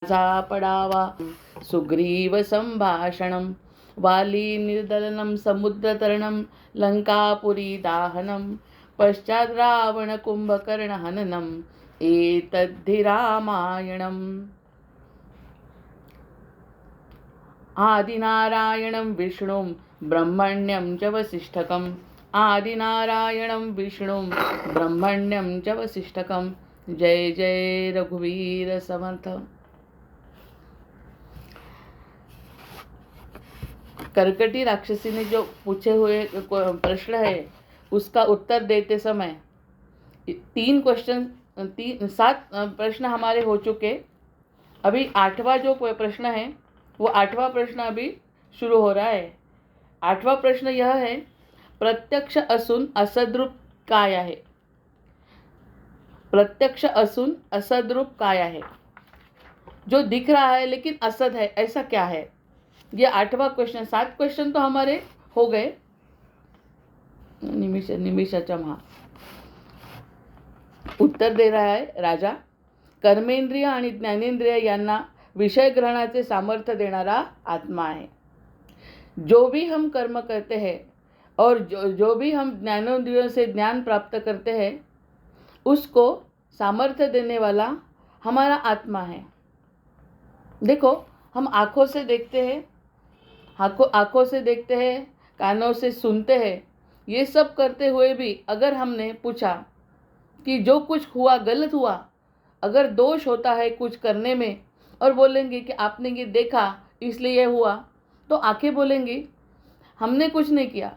माझा पडावा सुग्रीव संभाषणं वाली निर्दलनं समुद्रतरणं लंकापुरी दाहनं पश्चात् रावण कुंभकर्ण हननम् एतद्धि रामायणम्। आदिनारायणं विष्णुं ब्रह्मण्यं च वसिष्ठकम् आदिनारायणं विष्णुं ब्रह्मण्यं च वसिष्ठकम्। जय जय रघुवीर समर्थ। करकटी राक्षसी ने जो पूछे हुए प्रश्न है उसका उत्तर देते समय 7 प्रश्न हमारे हो चुके। अभी 8वां जो प्रश्न है वो 8वां प्रश्न अभी शुरू हो रहा है। 8वां प्रश्न यह है, प्रत्यक्ष असून असद्रूप काय आहे? प्रत्यक्ष असून असद्रूप काय आहे? जो दिख रहा है लेकिन असद है, ऐसा क्या है? ये 8वां क्वेश्चन। 7 क्वेश्चन तो हमारे हो गए। निमिषाच्या महा उत्तर दे रहा है राजा। कर्मेंद्रिय आणि ज्ञानेंद्रिय यांना विषय ग्रहणाचे सामर्थ्य देणारा आत्मा है। जो भी हम कर्म करते हैं और जो भी हम ज्ञानेंद्रियों से ज्ञान प्राप्त करते हैं उसको सामर्थ्य देने वाला हमारा आत्मा है। देखो, हम आँखों से देखते हैं, आँखों से देखते हैं, कानों से सुनते हैं। ये सब करते हुए भी अगर हमने पूछा कि जो कुछ हुआ गलत हुआ, अगर दोष होता है कुछ करने में और बोलेंगे कि आपने ये देखा इसलिए ये हुआ, तो आंखें बोलेंगी हमने कुछ नहीं किया,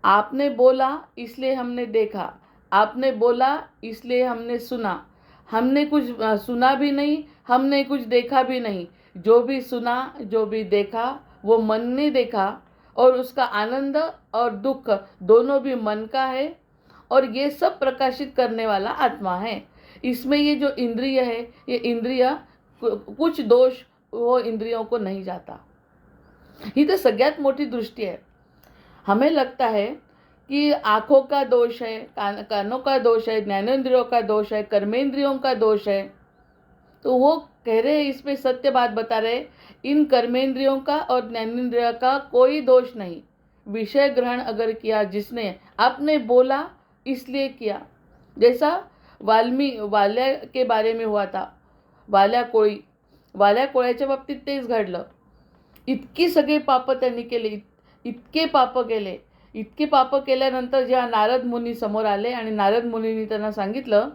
आपने बोला इसलिए हमने देखा, आपने बोला इसलिए हमने सुना। हमने कुछ सुना भी नहीं, हमने कुछ देखा भी नहीं। जो भी सुना, जो भी देखा वो मन ने देखा और उसका आनंद और दुख दोनों भी मन का है और ये सब प्रकाशित करने वाला आत्मा है। इसमें ये जो इंद्रिय है, ये इंद्रिय कुछ दोष वो इंद्रियों को नहीं जाता। ही तो सगळ्यात मोठी दृष्टि है। हमें लगता है कि आँखों का दोष है, कानों का दोष है, ज्ञानेंद्रियों का दोष है, कर्मेंद्रियों का दोष है। तो वो कह रहे हैं, इसमें सत्य बात बता रहे, इन कर्मेंद्रियों का और ज्ञानेंद्रियों का कोई दोष नहीं। विषय ग्रहण अगर किया जिसने, आपने बोला इसलिए किया। जैसा वाल्या के बारे में हुआ था, वाल्या कोळ्याच्या बाबतीत तेच घडलं। इतकी सगळे पाप त्यांनी केले, इतके पाप केल्यानंतर जेव्हा नारद मुनी समोर आले आणि नारद मुनींनी त्यांना सांगितलं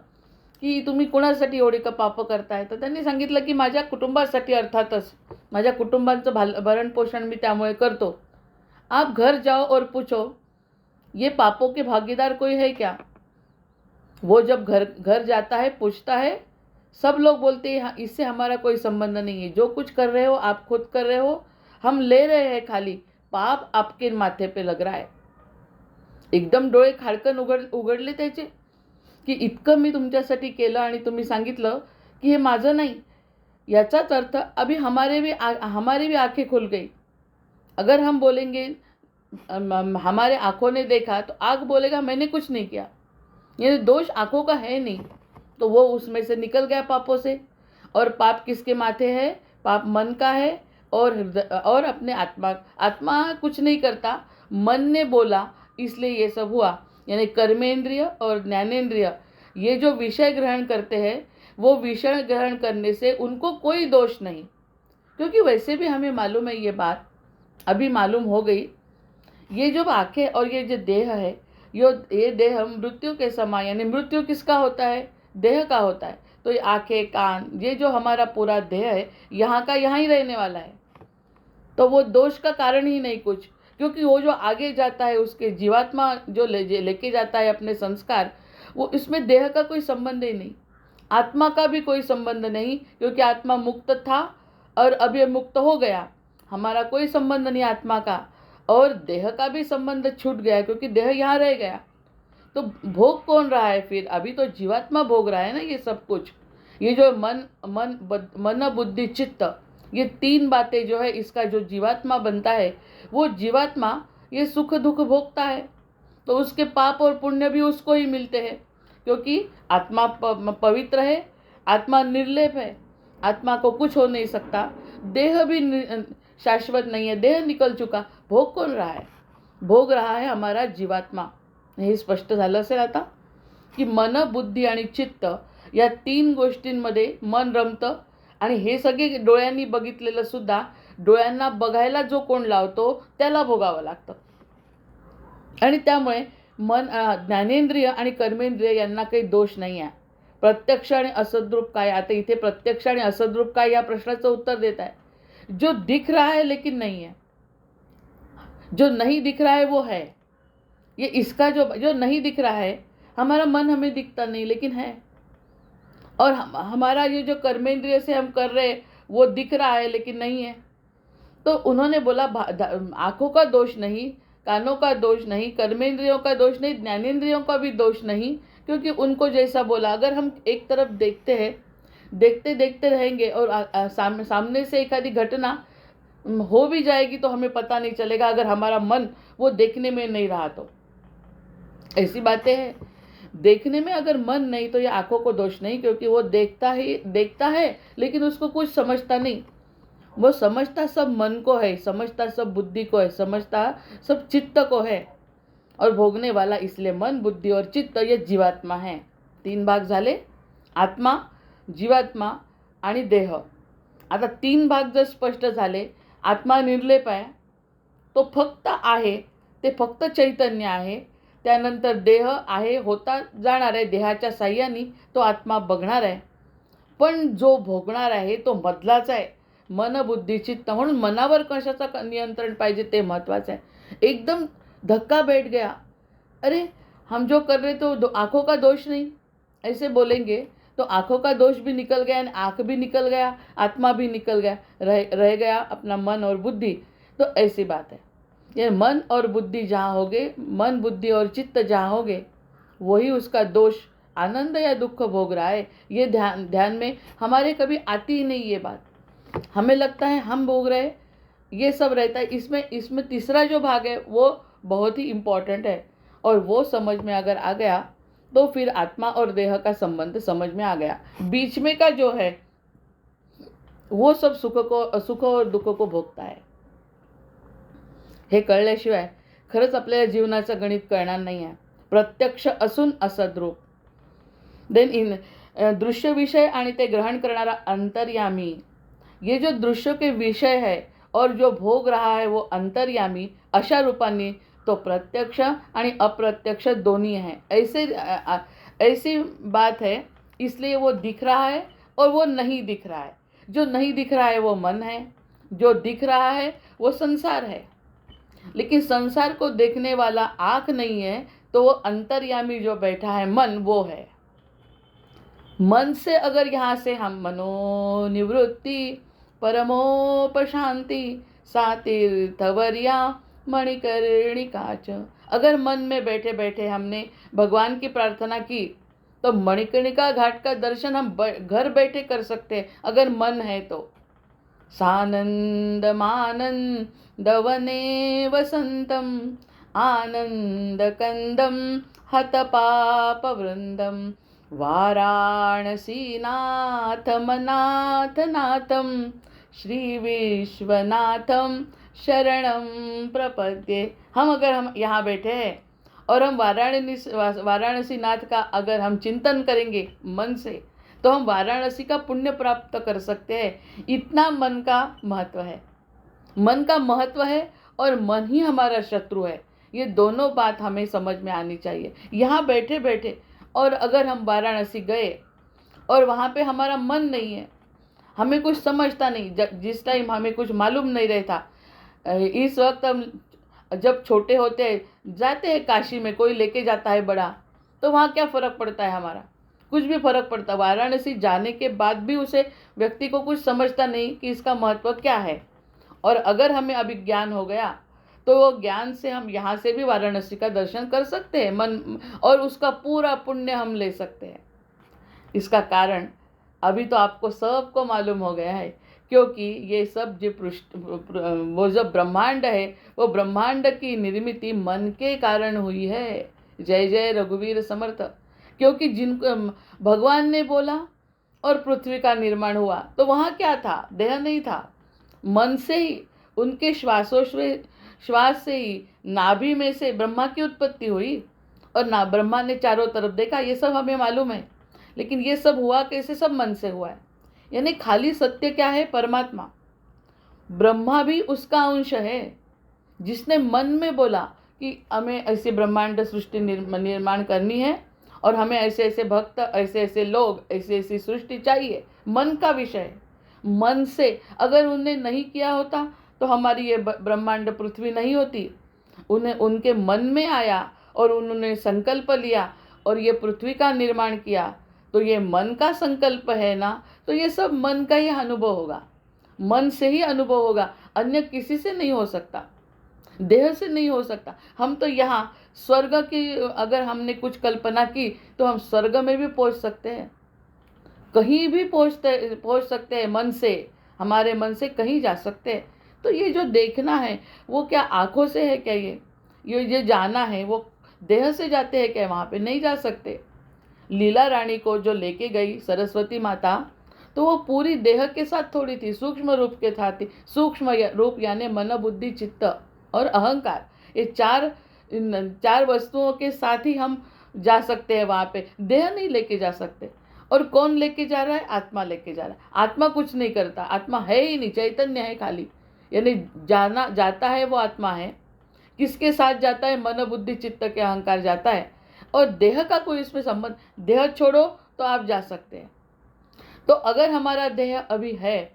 की तुम्ही कोणासाठी एवढे का पाप करताय, तर त्यांनी सांगितलं की माझ्या कुटुंबासाठी, अर्थातच माझ्या कुटुंबाचं भरण पोषण मी त्यामुळे करतो। आप घर जाओ और पूछो ये पापों के भागीदार कोई है क्या? वो जब घर जाता है, पूछता है, सब लोग बोलते हैं इससे हमारा कोई संबंध नहीं है, जो कुछ कर रहे हो आप खुद कर रहे हो, हम ले रहे हैं, खाली पाप आपके माथे पे लग रहा है। एकदम डोळे खाडकन उघडले त्याचे की इतकं मी तुमच्यासाठी केलं आणि तुम्ही सांगितलं कि ये माझं नहीं। याचाच अर्थ अभी हमारी भी आंखें खुल गई। अगर हम बोलेंगे हमारे आँखों ने देखा, तो आँख बोलेगा मैंने कुछ नहीं किया, ये दोष आँखों का है नहीं, तो वो उसमें से निकल गया पापों से। और पाप किसके माथे है? पाप मन का है और अपने आत्मा कुछ नहीं करता, मन ने बोला इसलिए ये सब हुआ। यानी कर्मेंद्रिय और ज्ञानेंद्रिय ये जो विषय ग्रहण करते हैं, वो विषय ग्रहण करने से उनको कोई दोष नहीं, क्योंकि वैसे भी हमें मालूम है, ये बात अभी मालूम हो गई। ये जो आँखें और ये जो देह है, ये देह मृत्यु के समय, यानी मृत्यु किसका होता है? देह का होता है। तो ये आँखें, कान, ये जो हमारा पूरा देह है, यहाँ का यहाँ ही रहने वाला है। तो वो दोष का कारण ही नहीं कुछ, क्योंकि वो जो आगे जाता है उसके जीवात्मा जो लेके जाता है अपने संस्कार, वो इसमें देह का कोई संबंध ही नहीं, आत्मा का भी कोई संबंध नहीं, क्योंकि आत्मा मुक्त था और अब ये मुक्त हो गया। हमारा कोई संबंध नहीं आत्मा का, और देह का भी संबंध छूट गया क्योंकि देह यहाँ रह गया। तो भोग कौन रहा है फिर? अभी तो जीवात्मा भोग रहा है ना ये सब कुछ। ये जो मन बुद्धि चित्त, ये 3 बातें जो है, इसका जो जीवात्मा बनता है, वो जीवात्मा ये सुख दुख भोगता है। तो उसके पाप और पुण्य भी उसको ही मिलते हैं, क्योंकि आत्मा पवित्र है, आत्मा निर्लेप है। आत्मा को कुछ हो नहीं सकता, देह भी शाश्वत नहीं है, देह निकल चुका, भोग कौन रहा है? भोग रहा है हमारा जीवात्मा. हे स्पष्ट झालं असेल आता की मन, बुद्धी आणि चित्त या 3 गोष्टींमध्ये मन रमतं. आणि हे सगळे डोळ्यांनी बघितलेलं सुद्धा डोळ्यांना बघायला जो कोण लावतो त्याला भोगावं लागतं. आणि त्यामुळे ज्ञानेंद्रिय आणि कर्मेंद्रिय यांना काही दोष नाही आहे. प्रत्यक्ष आणि असद्रूप काय? आता इथे प्रत्यक्ष आणि असद्रूप काय या प्रश्नाचं उत्तर देत आहे. जो दिख रहा है लेकिन नहीं है, जो नहीं दिख रहा है वो है. ये इसका जो नहीं दिख रहा है, हमारा मन हमें दिखता नहीं लेकिन है. और हमारा ये जो कर्मेंद्रिय से हम कर रहे वो दिख रहा है लेकिन नहीं है. तो उन्होंने बोला आँखों का दोष नहीं, कानों का दोष नहीं, कर्मेंद्रियों का दोष नहीं, ज्ञानेंद्रियों का भी दोष नहीं. क्योंकि उनको जैसा बोला, अगर हम एक तरफ देखते हैं, देखते देखते रहेंगे और सामने से एखादी घटना हो भी जाएगी तो हमें पता नहीं चलेगा, अगर हमारा मन वो देखने में नहीं रहा तो. ऐसी बातें हैं. देखने में अगर मन नहीं तो ये आँखों को दोष नहीं, क्योंकि वो देखता है लेकिन उसको कुछ समझता नहीं. वो समझता सब मन को है, समझता सब बुद्धि को है, समझता सब चित्त को है. और भोगने वाला इसलिए मन, बुद्धि और चित्त ये जीवात्मा है. 3 भाग झाले, आत्मा, जीवात्मा आणि देह. आता 3 भाग जर स्पष्ट झाले, आत्मा निर्लेप आहे, तो फक्त आहे, ते फक्त चैतन्य आहे. त्यानंतर देह आहे, होता जाणार आहे, देहाच्या साह्याने तो आत्मा बघणार आहे. पण जो भोगणार आहे तो मधलाच आहे, मन, बुद्धी, चित्त. म्हणून मनावर कशाचा नियंत्रण पाहिजे ते महत्त्वाचं आहे. एकदम धक्का बैठ गया, अरे हम जो कर रहे तो आँखों का दोष नहीं, ऐसे बोलेंगे तो आँखों का दोष भी निकल गया, आँख भी निकल गया, आत्मा भी निकल गया, रह गया अपना मन और बुद्धि. तो ऐसी बात है. ये मन और बुद्धि जहाँ होगे, मन, बुद्धि और चित्त जहाँ होगे, वही उसका दोष, आनंद या दुख भोग रहा है. ये ध्यान में हमारे कभी आती ही नहीं ये बात. हमें लगता है हम भोग रहे, ये सब रहता है. इसमें तीसरा जो भाग है वो बहुत ही इम्पॉर्टेंट है. और वो समझ में अगर आ गया तो फिर आत्मा और देह का संबंध समझ में आ गया. बीच में का जो है वो सब सुख और दुःख को भोगता है. हे कळल्याशिवाय खरंच आपल्याला जीवनाचं गणित कळणार नाही आहे. प्रत्यक्ष असून असद्रूप. देन दृश्य विषय आणि ते ग्रहण करणारा अंतर्यामी. ये जो दृश्य के विषय है और जो भोग रहा है वो अंतर्यामी, अशा रूपाने तो प्रत्यक्ष आणि अप्रत्यक्ष दोन्ही है. ऐसी बात है. इसलिए वो दिख रहा है और वो नहीं दिख रहा है. जो नहीं दिख रहा है वो मन है, जो दिख रहा है वो संसार है. लेकिन संसार को देखने वाला आँख नहीं है, तो वो अंतर्यामी जो बैठा है मन, वो है. मन से अगर यहाँ से हम मनोनिवृत्ति परमोपशांति सा तीर्थवर्या मणिकर्णिकाच, अगर मन में बैठे बैठे हमने भगवान की प्रार्थना की तो मणिकर्णिका घाट का दर्शन हम घर बैठे कर सकते हैं, अगर मन है तो. सानंदमानंदवने वसंतम आनंदकंदम हतपापवृंदम वाराणसीनाथमनाथनाथम श्री विश्वनाथम शरणम प्रपद्ये. अगर हम यहाँ बैठे हैं और हम वाराणसी नाथ का अगर हम चिंतन करेंगे मन से, तो हम वाराणसी का पुण्य प्राप्त कर सकते हैं. इतना मन का महत्व है. मन का महत्व है और मन ही हमारा शत्रु है. ये दोनों बात हमें समझ में आनी चाहिए. यहाँ बैठे बैठे और अगर हम वाराणसी गए और वहाँ पे हमारा मन नहीं है, हमें कुछ समझता नहीं, जिस टाइम हमें कुछ मालूम नहीं रहता. इस वक्त हम जब छोटे होते हैं, जाते हैं काशी में, कोई लेके जाता है बड़ा, तो वहाँ क्या फ़र्क पड़ता है हमारा? कुछ भी फ़र्क पड़ता. वाराणसी जाने के बाद भी उसे व्यक्ति को कुछ समझता नहीं कि इसका महत्व क्या है. और अगर हमें अभी ज्ञान हो गया तो वो ज्ञान से हम यहाँ से भी वाराणसी का दर्शन कर सकते हैं मन, और उसका पूरा पुण्य हम ले सकते हैं. इसका कारण अभी तो आपको सबको मालूम हो गया है, क्योंकि ये सब जो वो जो ब्रह्मांड है, वो ब्रह्मांड की निर्मिति मन के कारण हुई है. जय जय रघुवीर समर्थ. क्योंकि जिनको भगवान ने बोला और पृथ्वी का निर्माण हुआ, तो वहाँ क्या था? देह नहीं था। मन से ही, उनके श्वास से ही नाभि में से ब्रह्मा की उत्पत्ति हुई और ना ब्रह्मा ने चारों तरफ देखा। ये सब हमें मालूम है, लेकिन ये सब हुआ कैसे? सब मन से हुआ है। यानी खाली सत्य क्या है? परमात्मा। ब्रह्मा भी उसका अंश है, जिसने मन में बोला कि हमें ऐसी ब्रह्मांड सृष्टि निर्माण करनी है और हमें ऐसे ऐसे भक्त, ऐसे ऐसे लोग, ऐसी ऐसी सृष्टि चाहिए। मन का विषय है। मन से अगर उन्हें नहीं किया होता तो हमारी ये ब्रह्मांड पृथ्वी नहीं होती। उन्हें उनके मन में आया और उन्होंने संकल्प लिया और ये पृथ्वी का निर्माण किया, तो ये मन का संकल्प है ना, तो ये सब मन का ही अनुभव होगा, मन से ही अनुभव होगा, अन्य किसी से नहीं हो सकता, देह से नहीं हो सकता। हम तो यहाँ स्वर्ग की अगर हमने कुछ कल्पना की तो हम स्वर्ग में भी पहुँच सकते हैं, कहीं भी पहुँच सकते हैं मन से, हमारे मन से कहीं जा सकते हैं। तो ये जो देखना है वो क्या आँखों से है क्या? ये जाना है वो देह से जाते हैं क्या? वहाँ पे नहीं जा सकते। लीला रानी को जो लेके गई सरस्वती माता, तो वो पूरी देह के साथ थोड़ी थी, सूक्ष्म रूप के साथ थी। सूक्ष्म रूप यानी मन, बुद्धि, चित्त और अहंकार, ये चार वस्तुओं के साथ ही हम जा सकते हैं वहाँ पे, देह नहीं लेके जा सकते। और कौन लेके जा रहा है? आत्मा लेके जा रहा है। आत्मा कुछ नहीं करता, आत्मा है ही नहीं, चैतन्य है खाली। यानी जाना जाता है वो आत्मा है। किसके साथ जाता है? मन, बुद्धि, चित्त के अहंकार जाता है, और देह का कोई इसमें संबंध। देह छोड़ो तो आप जा सकते हैं। तो अगर हमारा देह अभी है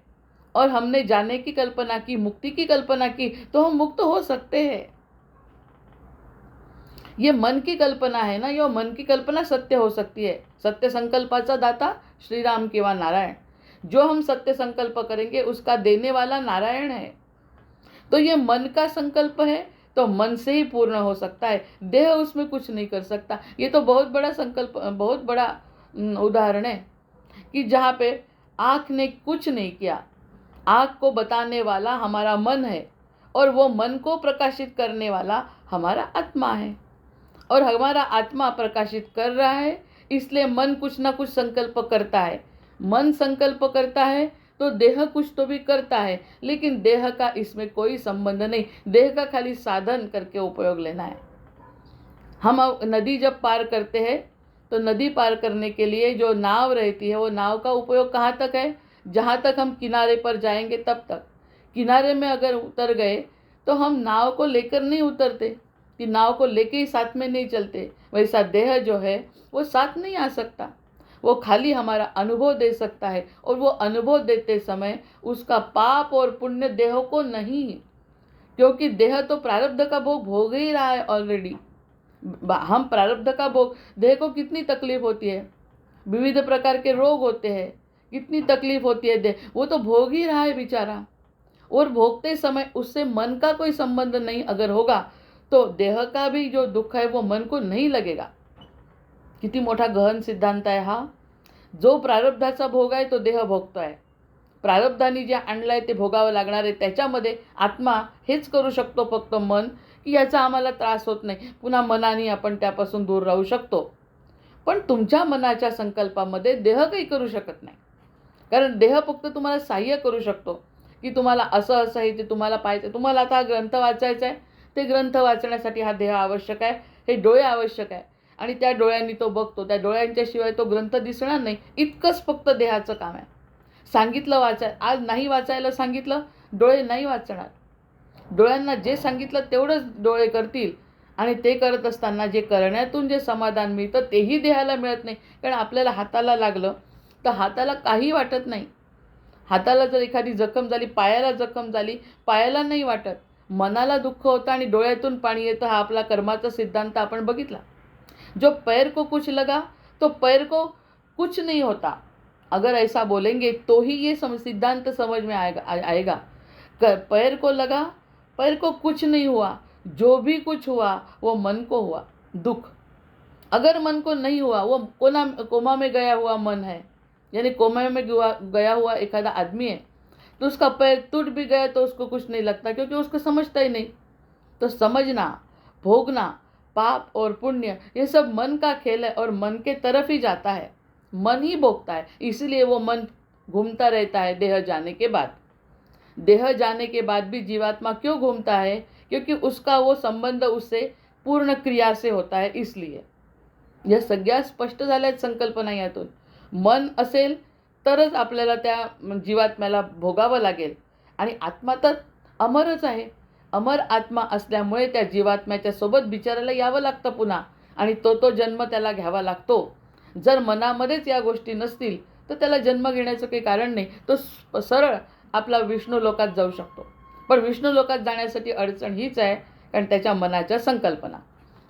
और हमने जाने की कल्पना की, मुक्ति की कल्पना की, तो हम मुक्त हो सकते हैं। ये मन की कल्पना है ना, ये मन की कल्पना सत्य हो सकती है। सत्य संकल्पाचा दाता श्री राम किंवा नारायण। जो हम सत्य संकल्प करेंगे उसका देने वाला नारायण है। तो ये मन का संकल्प है तो मन से ही पूर्ण हो सकता है, देह उसमें कुछ नहीं कर सकता। ये तो बहुत बड़ा संकल्प, बहुत बड़ा उदाहरण है कि जहाँ पे आँख ने कुछ नहीं किया, आँख को बताने वाला हमारा मन है और वो मन को प्रकाशित करने वाला हमारा आत्मा है, और हमारा आत्मा प्रकाशित कर रहा है, इसलिए मन कुछ ना कुछ संकल्प करता है। मन संकल्प करता है तो देह कुछ तो भी करता है, लेकिन देह का इसमें कोई संबंध नहीं। देह का खाली साधन करके उपयोग लेना है। हम नदी जब पार करते हैं तो नदी पार करने के लिए जो नाव रहती है, वो नाव का उपयोग कहाँ तक है? जहाँ तक हम किनारे पर जाएंगे तब तक। किनारे में अगर उतर गए तो हम नाव को लेकर नहीं उतरते, कि नाव को लेके ही साथ में नहीं चलते। वैसा देह जो है वो साथ नहीं आ सकता, वो खाली हमारा अनुभव दे सकता है, और वो अनुभव देते समय उसका पाप और पुण्य देह को नहीं, क्योंकि देह तो प्रारब्ध का भोग भोग ही रहा है ऑलरेडी। हम प्रारब्ध का भोग, देह को कितनी तकलीफ होती है, विविध प्रकार के रोग होते हैं, कितनी तकलीफ होती है देह, वो तो भोग ही रहा है बेचारा। और भोगते समय उससे मन का कोई संबंध नहीं अगर होगा तो देह का भी जो दुख है वो मन को नहीं लगेगा। किती मोठा गहन सिद्धांत आहे हा। जो प्रारब्धाचा भोग आहे तो देह भोगतो आहे, प्रारब्धाने जे आणलंय ते भोगावं लागणार आहे। त्याच्यामध्ये आत्मा हेच करू शकतो फक्त मन, की याचा आम्हाला त्रास होत नाही, पुन्हा मनाने आपण त्यापासून दूर राहू शकतो। पण तुमच्या मनाच्या संकल्पामध्ये देह काही करू शकत नाही, कारण देह फक्त तुम्हाला सहाय्य करू शकतो, की तुम्हाला असं असं आहे ते तुम्हाला पाहिजे, तुम्हाला आता हा ग्रंथ वाचायचा आहे, ते ग्रंथ वाचण्यासाठी हा देह आवश्यक आहे, हे डोळे आवश्यक आहे, आणि त्या डोळ्यांनी तो बघतो, त्या डोळ्यांच्याशिवाय तो ग्रंथ दिसणार नाही, इतकंच फक्त देहाचं काम आहे। सांगितलं आज नाही वाचायला सांगितलं, डोळे नाही वाचणार, डोळ्यांना जे सांगितलं तेवढंच डोळे करतील, आणि ते करत असताना जे करण्यातून जे समाधान मिळतं तेही देहाला मिळत नाही, कारण आपल्याला हाताला लागलं तर हाताला काही वाटत नाही। हाताला जर एखादी जखम झाली, पायाला जखम झाली, पायाला नाही वाटत, मनाला दुःख होतं आणि डोळ्यातून पाणी येतं। हा आपला कर्माचा सिद्धांत आपण बघितला। जो पैर को कुछ लगा तो पैर को कुछ नहीं होता, अगर ऐसा बोलेंगे तो ही ये सिद्धांत समझ में आएगा। पैर को लगा, पैर को कुछ नहीं हुआ, जो भी कुछ हुआ वो मन को हुआ दुख। अगर मन को नहीं हुआ, वो कोमा में गया हुआ मन है, यानी कोमा में गया हुआ एखादा आदमी है, तो उसका पैर टूट भी गया तो उसको कुछ नहीं लगता, क्योंकि उसको समझता ही नहीं। तो समझना, भोगना, पाप और पुण्य, ये सब मन का खेल है और मन के तरफ ही जाता है। मन ही भोगता है, इसीलिए वो मन घूमता रहता है देह जाने के बाद। देह जाने के बाद भी जीवात्मा क्यों घूमता है? क्योंकि उसका वो संबंध उससे पूर्ण क्रिया से होता है, इसलिए। या सगळ्या स्पष्ट झाल्यात संकल्पना यातून. मन असेल तरच आपल्याला त्या जीवात्म्याला भोगावं लागेल, आणि आत्मा तर अमरच आहे. अमर आत्मा असल्यामुळे त्या जीवात्म्याच्या सोबत बिचारायला यावं लागतं पुन्हा, आणि तो जन्म त्याला घ्यावा लागतो. जर मनामध्येच या गोष्टी नसतील तर त्याला जन्म घेण्याचं काही कारण नाही. तो सरळ आपला विष्णू लोकात जाऊ शकतो. पण विष्णू लोकात जाण्यासाठी अडचण हीच आहे, कारण त्याच्या मनाच्या संकल्पना.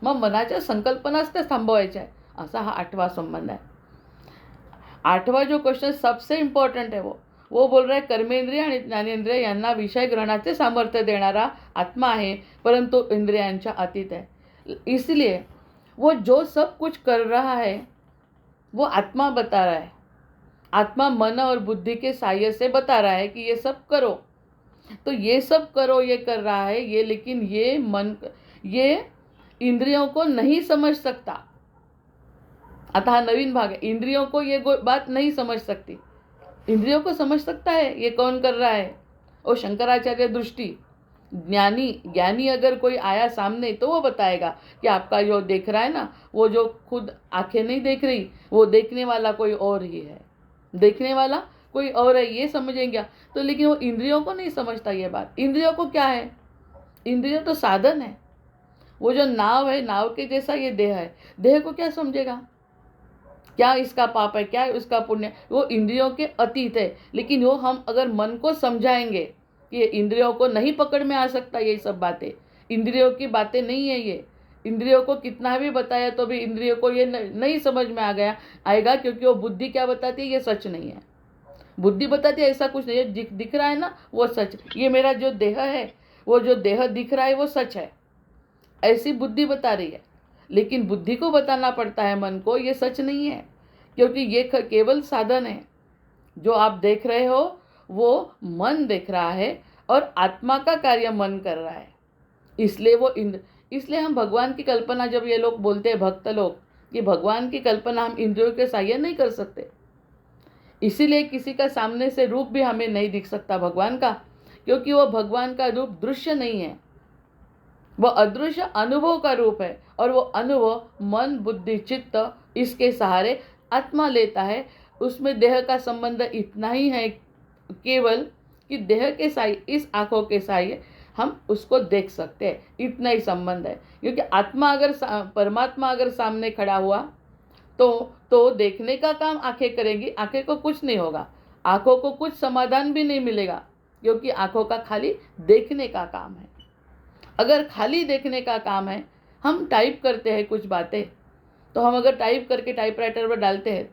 मग मनाच्या संकल्पनाच त्या थांबवायच्या आहे. असा हा 8वां संबंध आहे. 8वां जो क्वेश्चन सबसे इम्पॉर्टंट है वो बोल रहा है कर्मेंद्रिय आणि ज्ञानेंद्रिय यांना विषय ग्रहणाचे सामर्थ्य देणारा आत्मा आहे, परंतु इंद्रियांच्या अतीत है. इसलिए वो जो सब कुछ कर रहा है वो आत्मा बता रहा है. आत्मा मन और बुद्धि के सहाय से बता रहा है कि ये सब करो. तो ये सब करो ये कर रहा है ये, लेकिन ये इंद्रियों को नहीं समझ सकता. आता हा नवीन भाग है. इंद्रियों को ये बात नहीं समझ सकती. इंद्रियों को समझ सकता है ये कौन कर रहा है. और शंकराचार्य दृष्टि ज्ञानी अगर कोई आया सामने तो वो बताएगा कि आपका जो देख रहा है ना, वो जो खुद आंखें नहीं देख रही, वो देखने वाला कोई और ही है. देखने वाला कोई और है, ये समझेंगे. तो लेकिन वो इंद्रियों को नहीं समझता ये बात. इंद्रियों को क्या है? इंद्रियों तो साधन है. वो जो नाव है, नाव के जैसा ये देह है. देह को क्या समझेगा? क्या इसका पाप है, क्या उसका पुण्य? वो इंद्रियों के अतीत है. लेकिन वो हम अगर मन को समझाएंगे कि ये इंद्रियों को नहीं पकड़ में आ सकता, ये सब बातें इंद्रियों की बातें नहीं है. ये इंद्रियों को कितना भी बताया तो भी इंद्रियों को ये नहीं समझ में आएगा, क्योंकि वो बुद्धि क्या बताती है, ये सच नहीं है. बुद्धि बताती है ऐसा कुछ नहीं है, दिख रहा है ना वो सच. ये मेरा जो देह है, वो जो देह दिख रहा है वो सच है, ऐसी बुद्धि बता रही है. लेकिन बुद्धि को बताना पड़ता है मन को, ये सच नहीं है, क्योंकि ये केवल साधन है. जो आप देख रहे हो वो मन देख रहा है और आत्मा का कार्य मन कर रहा है. इसलिए हम भगवान की कल्पना, जब ये लोग बोलते हैं भक्त लोग कि भगवान की कल्पना हम इंद्रियों के सहाय नहीं कर सकते, इसीलिए किसी का सामने से रूप भी हमें नहीं दिख सकता भगवान का, क्योंकि वो भगवान का रूप दृश्य नहीं है, वह अदृश्य अनुभव का रूप है. और वो अनुभव मन बुद्धि चित्त इसके सहारे आत्मा लेता है. उसमें देह का संबंध इतना ही है केवल कि देह के सहाय, इस आँखों के सहाय हम उसको देख सकते हैं, इतना ही संबंध है. क्योंकि आत्मा अगर परमात्मा अगर सामने खड़ा हुआ तो देखने का काम आंखें करेंगी. आंखें को कुछ नहीं होगा, आंखों को कुछ समाधान भी नहीं मिलेगा, क्योंकि आंखों का खाली देखने का काम है. अगर खाली देखने का काम है, हम टाइप करते हैं कुछ बातें, तो हम अगर टाइप करके टाइपराइटर पर डालते हैं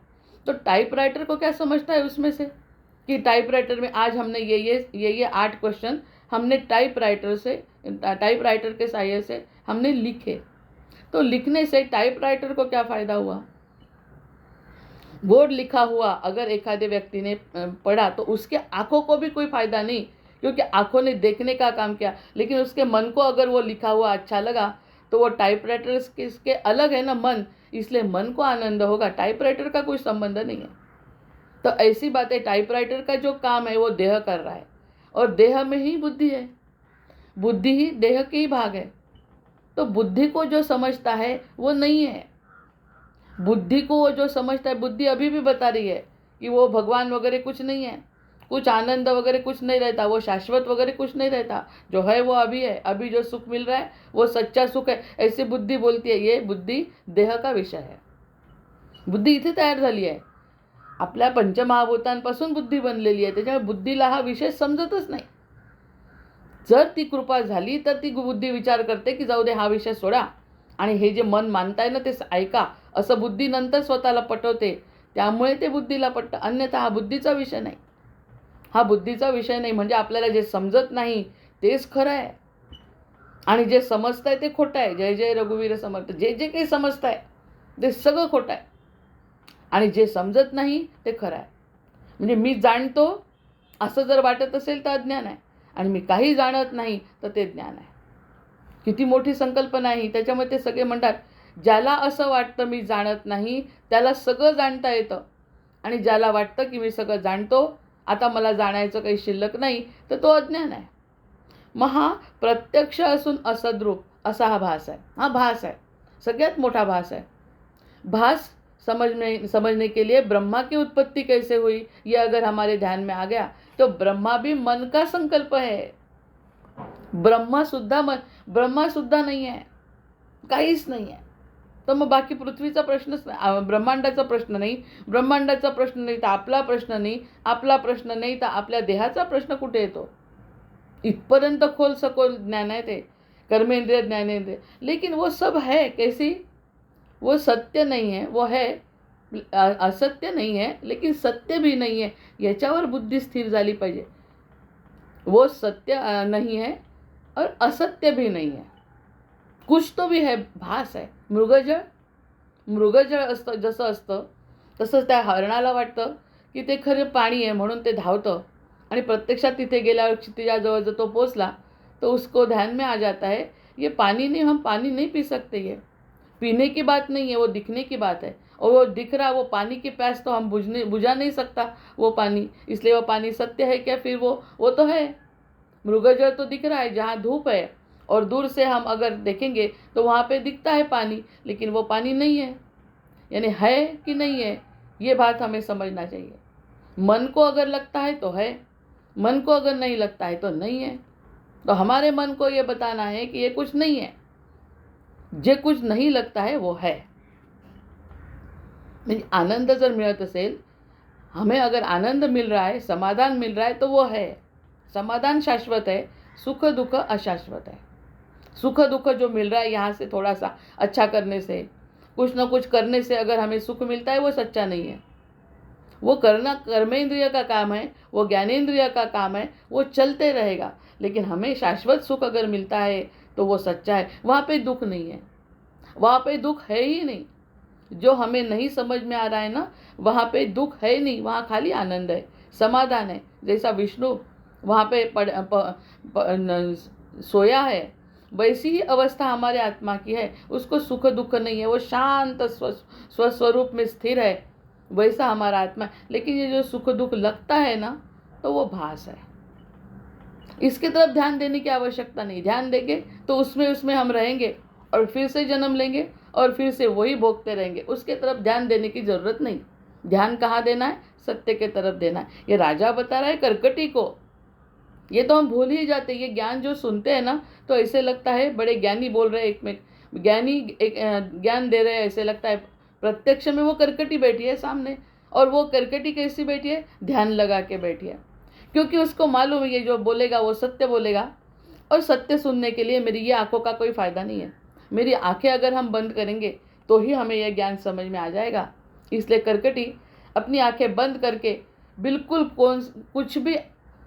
तो टाइपराइटर को क्या समझता है उसमें से कि टाइपराइटर में आज हमने ये 8 क्वेश्चन हमने टाइपराइटर के सहाय से हमने लिखे. तो लिखने से टाइपराइटर को क्या फ़ायदा हुआ? बोर्ड लिखा हुआ अगर एखादे व्यक्ति ने पढ़ा तो उसके आँखों को भी कोई फ़ायदा नहीं, क्योंकि आँखों ने देखने का काम किया. लेकिन उसके मन को अगर वो लिखा हुआ अच्छा लगा तो वो टाइपराइटर के अलग है ना मन, इसलिए मन को आनंद होगा. टाइपराइटर का कोई संबंध नहीं है. तो ऐसी बात है, टाइपराइटर का जो काम है वो देह कर रहा है, और देह में ही बुद्धि है, बुद्धि ही देह के ही भाग है. तो बुद्धि को जो समझता है वो नहीं है. बुद्धि को वो जो समझता है, बुद्धि अभी भी बता रही है कि वो भगवान वगैरह कुछ नहीं है, कुछ आनंद वगैरह कुछ नहीं रहता, वो शाश्वत वगैरह कुछ नहीं रहता. जो है वो अभी है, अभी जो सुख मिल रहा है वो सच्चा सुख है, ऐसी बुद्धि बोलती है. ये बुद्धि देह का विषय है. बुद्धी इथे तयार झाली आहे, आपल्या पंचमहाभूतांपासून बुद्धी बनलेली आहे. त्याच्यामुळे बुद्धीला हा विषय समजतच नाही. जर ती कृपा झाली तर ती बुद्धी विचार करते की जाऊ दे, हा विषय सोडा, आणि हे जे मन मानताय ना ते ऐका, असं बुद्धी नंतर स्वतःला पटवते. त्यामुळे ते बुद्धीला पटतं. अन्यथा हा बुद्धीचा विषय नाही, हा बुद्धीचा विषय नाही. म्हणजे आपल्याला जे समजत नाही तेच खरं आहे, आणि जे समजताय ते खोटं आहे. जय जय रघुवीर समर्थ. जे काही समजताय ते सगळं खोटं आहे, आणि जे समजत नाही ते खरं आहे. म्हणजे मी जाणतो असं जर वाटत असेल तर अज्ञान आहे, आणि मी काही जाणत नाही तर ते ज्ञान आहे. किती मोठी संकल्पना आहे ही. त्याच्यामुळे ते सगळे म्हणतात ज्याला असं वाटतं मी जाणत नाही त्याला सगळं जाणता येतं. आणि ज्याला वाटतं की मी सगळं जाणतो, आता मला जाणायचं काही शिल्लक नाही, तर तो अज्ञान आहे. मग हा प्रत्यक्ष असून असद्रूप असा हा भास आहे. हा भास है, सगळ्यात मोटा भास है. भास समझने के लिए ब्रह्मा की उत्पत्ति कैसे हुई, ये अगर हमारे ध्यान में आ गया तो ब्रह्मा भी मन का संकल्प है. ब्रह्मा सुद्धा नाही आहे, काहीच नाही आहे. तर मग बाकी पृथ्वीचा प्रश्नच नाही, ब्रह्मांडाचा प्रश्न नाही. ब्रह्मांडाचा प्रश्न नाही तर आपला प्रश्न नाही, आपला प्रश्न नाही तर आपल्या देहाचा प्रश्न कुठे येतो. इतपर्यंत खोल सखोल ज्ञान है ते, कर्मेंद्रिय ज्ञानेंद्रिय. लेकिन वो सब है कैसी, वो सत्य नहीं है, वो है असत्य नहीं है लेकिन सत्य भी नहीं है. याच्यावर बुद्धी स्थिर झाली पाहिजे. वो सत्य नहीं है और असत्य भी नहीं है, कुछ तो भी है, भास है. मृगजळ असतं जसं असतं तसंच त्या हरणाला वाटतं की ते खरं पाणी आहे म्हणून ते धावतं, आणि प्रत्यक्षात तिथे गेल्यावर क्षितिजाजवळ जर तो पोचला तो उसको ध्यान में आ जाता है ये पानी नहीं, हम पानी नहीं पी सकते. ये पीने की बात नहीं है, वो दिखने की बात है. और वो दिख रहा, वो पानी की प्यास तो हम बुझा नहीं सकता वो पानी, इसलिए वो पानी सत्य है क्या, फिर वो तो है. मृगजल तो दिख रहा है, जहाँ धूप है और दूर से हम अगर देखेंगे तो वहाँ पे दिखता है पानी, लेकिन वो पानी नहीं है. यानी है कि नहीं है, ये बात हमें समझना चाहिए. मन को अगर लगता है तो है, मन को अगर नहीं लगता है तो नहीं है. तो हमारे मन को ये बताना है कि ये कुछ नहीं है, जे कुछ नहीं लगता है वो है. म्हणजे आनंद जर मिळत असेल, हमें अगर आनंद मिल रहा है, समाधान मिल रहा है तो वो है. समाधान शाश्वत है, सुख दुख अशाश्वत है. सुख दुख जो मिल रहा है यहाँ से थोड़ा सा अच्छा करने से, कुछ न कुछ करने से अगर हमें सुख मिलता है वो सच्चा नहीं है. वो करना कर्मेंद्रिय का काम है, वो ज्ञानेंद्रिय का काम है, वो चलते रहेगा. लेकिन हमें शाश्वत सुख अगर मिलता है तो वो सच्चा है. वहाँ पे दुख नहीं है, वहाँ पे दुख है ही नहीं. जो हमें नहीं समझ में आ रहा है ना, वहाँ पे दुख है नहीं, वहाँ खाली आनंद है, समाधान है. जैसा विष्णु वहाँ पे सोया है, वैसी ही अवस्था हमारे आत्मा की है. उसको सुख दुख नहीं है, वो शांत स्वस्वरूप में स्थिर है, वैसा हमारा आत्मा. लेकिन ये जो सुख दुख लगता है ना, तो वो भास है. इसके तरफ ध्यान देने की आवश्यकता नहीं. ध्यान देंगे तो उसमें हम रहेंगे और फिर से जन्म लेंगे और फिर से वही भोगते रहेंगे. उसके तरफ ध्यान देने की ज़रूरत नहीं. ध्यान कहाँ देना है, सत्य के तरफ देना है. ये राजा बता रहा है कर्कटी को. ये तो हम भूल ही जाते. ये ज्ञान जो सुनते हैं ना, तो ऐसे लगता है बड़े ज्ञानी बोल रहे हैं, एक में ज्ञानी ज्ञान दे रहे हैं, ऐसे लगता है. प्रत्यक्ष में वो कर्कटी बैठी है सामने, और वो कर्कटी कैसी बैठी है, ध्यान लगा के बैठी है. क्योंकि उसको मालूम है ये जो बोलेगा वो सत्य बोलेगा, और सत्य सुनने के लिए मेरी ये आंखों का कोई फ़ायदा नहीं है. मेरी आंखें अगर हम बंद करेंगे तो ही हमें यह ज्ञान समझ में आ जाएगा. इसलिए कर्कटी अपनी आंखें बंद करके बिल्कुल कुछ भी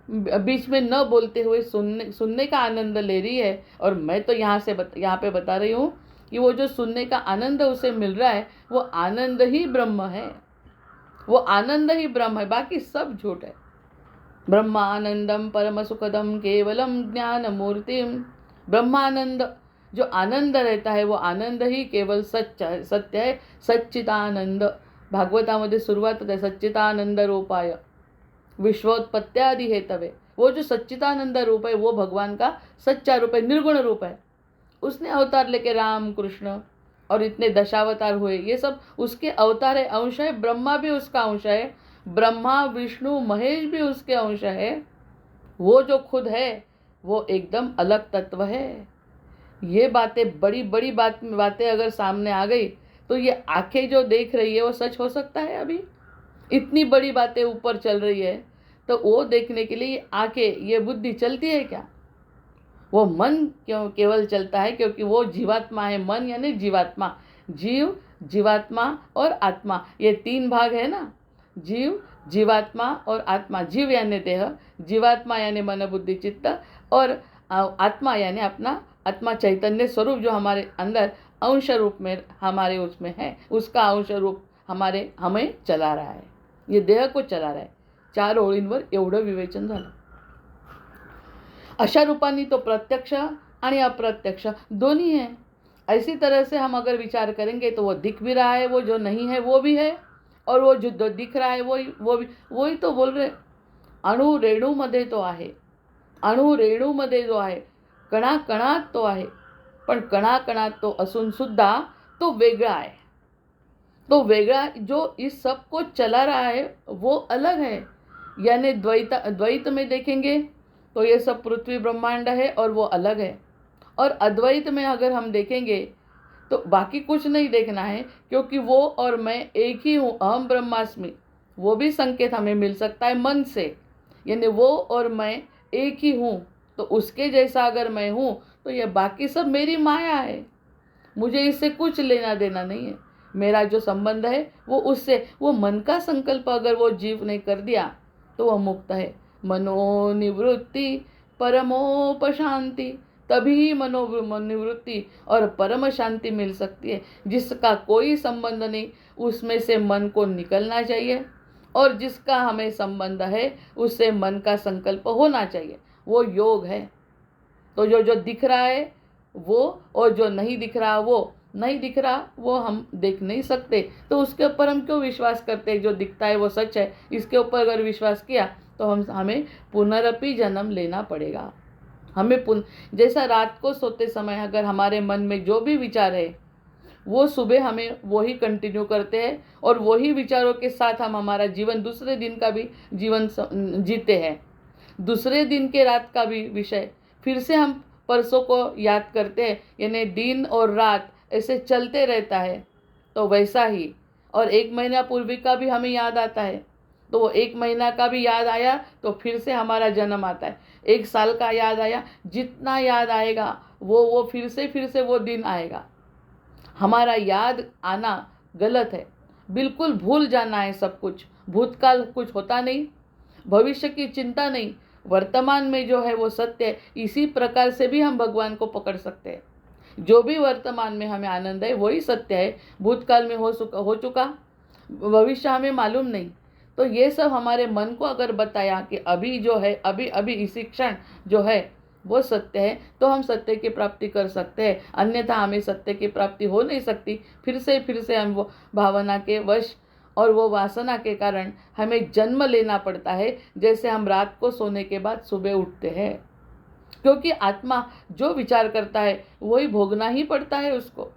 बीच में न बोलते हुए सुनने का आनंद ले रही है. और मैं तो यहाँ पे बता रही हूँ कि वो जो सुनने का आनंद उसे मिल रहा है, वो आनंद ही ब्रह्म है. वो आनंद ही ब्रह्म है, बाकी सब झूठ है. ब्रह्मानंदम परम सुखदम केवलम ज्ञान मूर्तिम. ब्रह्मानंद जो आनंद रहता है वो आनंद ही केवल सत्य है. सच्चिदानंद भागवतामध्ये सुरुवात होते, सच्चिदानंद रूपाय विश्वोत्पत्त्यादि हेतवे. वो जो सच्चिदानंद रूप है वो भगवान का सच्चा रूप है, निर्गुण रूप है. उसने अवतार लेके राम कृष्ण और इतने दशावतार हुए, ये सब उसके अवतार है, अंश है. ब्रह्मा भी उसका अंश है, ब्रह्मा विष्णु महेश भी उसके अंश है. वो जो खुद है वो एकदम अलग तत्व है. ये बातें बड़ी बड़ी बातें अगर सामने आ गई तो ये आंखें जो देख रही है वो सच हो सकता है. अभी इतनी बड़ी बातें ऊपर चल रही है तो वो देखने के लिए ये आंखें, ये बुद्धि चलती है क्या? वो मन क्यों केवल चलता है? क्योंकि वो जीवात्मा है. मन यानी जीवात्मा, जीव जीवात्मा और आत्मा, ये तीन भाग है ना. जीव जीवात्मा और आत्मा. जीव यानी देह, जीवात्मा यानी मन बुद्धि चित्त, और आत्मा यानी अपना आत्मा चैतन्य स्वरूप जो हमारे अंदर अंश रूप में हमारे उसमें है, उसका अंश रूप हमें चला रहा है, ये देह को चला रहा है. 4 ओळींवर एवढं विवेचन झालं. अशा रूपानी तो प्रत्यक्ष आणि अप्रत्यक्ष दोनों है. ऐसी तरह से हम अगर विचार करेंगे तो वो दिख भी रहा है, वो जो नहीं है वो भी है, और वो जो दिख रहा है वही तो बोल रहे, अणु रेणूमध्ये तो आहे, अणु रेणूमध्ये जो आहे, कणाकणात तो आहे, पण कणाकणात तो असून सुद्धा तो वेगळा आहे। तो वेगळा जो इस सब को चला रहा है वो अलग है। यानी द्वैत में देखेंगे तो ये सब पृथ्वी ब्रह्मांड है और वो अलग है, और अद्वैत में अगर हम देखेंगे तो बाकी कुछ नहीं देखना है, क्योंकि वो और मैं एक ही हूँ, अहम ब्रह्मास्मि। वो भी संकेत हमें मिल सकता है मन से, यानी वो और मैं एक ही हूँ, तो उसके जैसा अगर मैं हूँ तो ये बाकी सब मेरी माया है, मुझे इससे कुछ लेना देना नहीं है। मेरा जो संबंध है वो उससे, वो मन का संकल्प अगर वो जीव ने कर दिया तो वह मुक्त है। मनोनिवृत्ति परमोपशांति, तभी मनोनिवृत्ति और परम शांति मिल सकती है। जिसका कोई संबंध नहीं उसमें से मन को निकलना चाहिए, और जिसका हमें संबंध है उससे मन का संकल्प होना चाहिए, वो योग है। तो जो दिख रहा है वो, और जो नहीं दिख रहा वो नहीं दिख रहा, वो हम देख नहीं सकते, तो उसके ऊपर हम क्यों विश्वास करते हैं? जो दिखता है वो सच है, इसके ऊपर अगर विश्वास किया तो हमें पुनरपि जन्म लेना पड़ेगा। हमें जैसा रात को सोते समय अगर हमारे मन में जो भी विचार है वो सुबह हमें वही कंटिन्यू करते हैं, और वही विचारों के साथ हम हमारा जीवन, दूसरे दिन का भी जीवन जीते हैं। दूसरे दिन के रात का भी विषय फिर से हम परसों को याद करते हैं, यानी दिन और रात ऐसे चलते रहता है। तो वैसा ही, और 1 महीना पूर्वी का भी हमें याद आता है, तो वो 1 महीना का भी याद आया तो फिर से हमारा जन्म आता है। 1 साल का याद आया, जितना याद आएगा वो फिर से वो दिन आएगा। हमारा याद आना गलत है, बिल्कुल भूल जाना है सब कुछ। भूतकाल कुछ होता नहीं, भविष्य की चिंता नहीं, वर्तमान में जो है वो सत्य है। इसी प्रकार से भी हम भगवान को पकड़ सकते हैं। जो भी वर्तमान में हमें आनंद है वही सत्य है। भूतकाल में हो चुका, भविष्य हमें मालूम नहीं। तो ये सब हमारे मन को अगर बताया कि अभी जो है, अभी इसी क्षण जो है वो सत्य है, तो हम सत्य की प्राप्ति कर सकते हैं। अन्यथा हमें सत्य की प्राप्ति हो नहीं सकती। फिर से हम वो भावना के वश और वो वासना के कारण हमें जन्म लेना पड़ता है। जैसे हम रात को सोने के बाद सुबह उठते हैं, क्योंकि आत्मा जो विचार करता है वही भोगना ही पड़ता है उसको।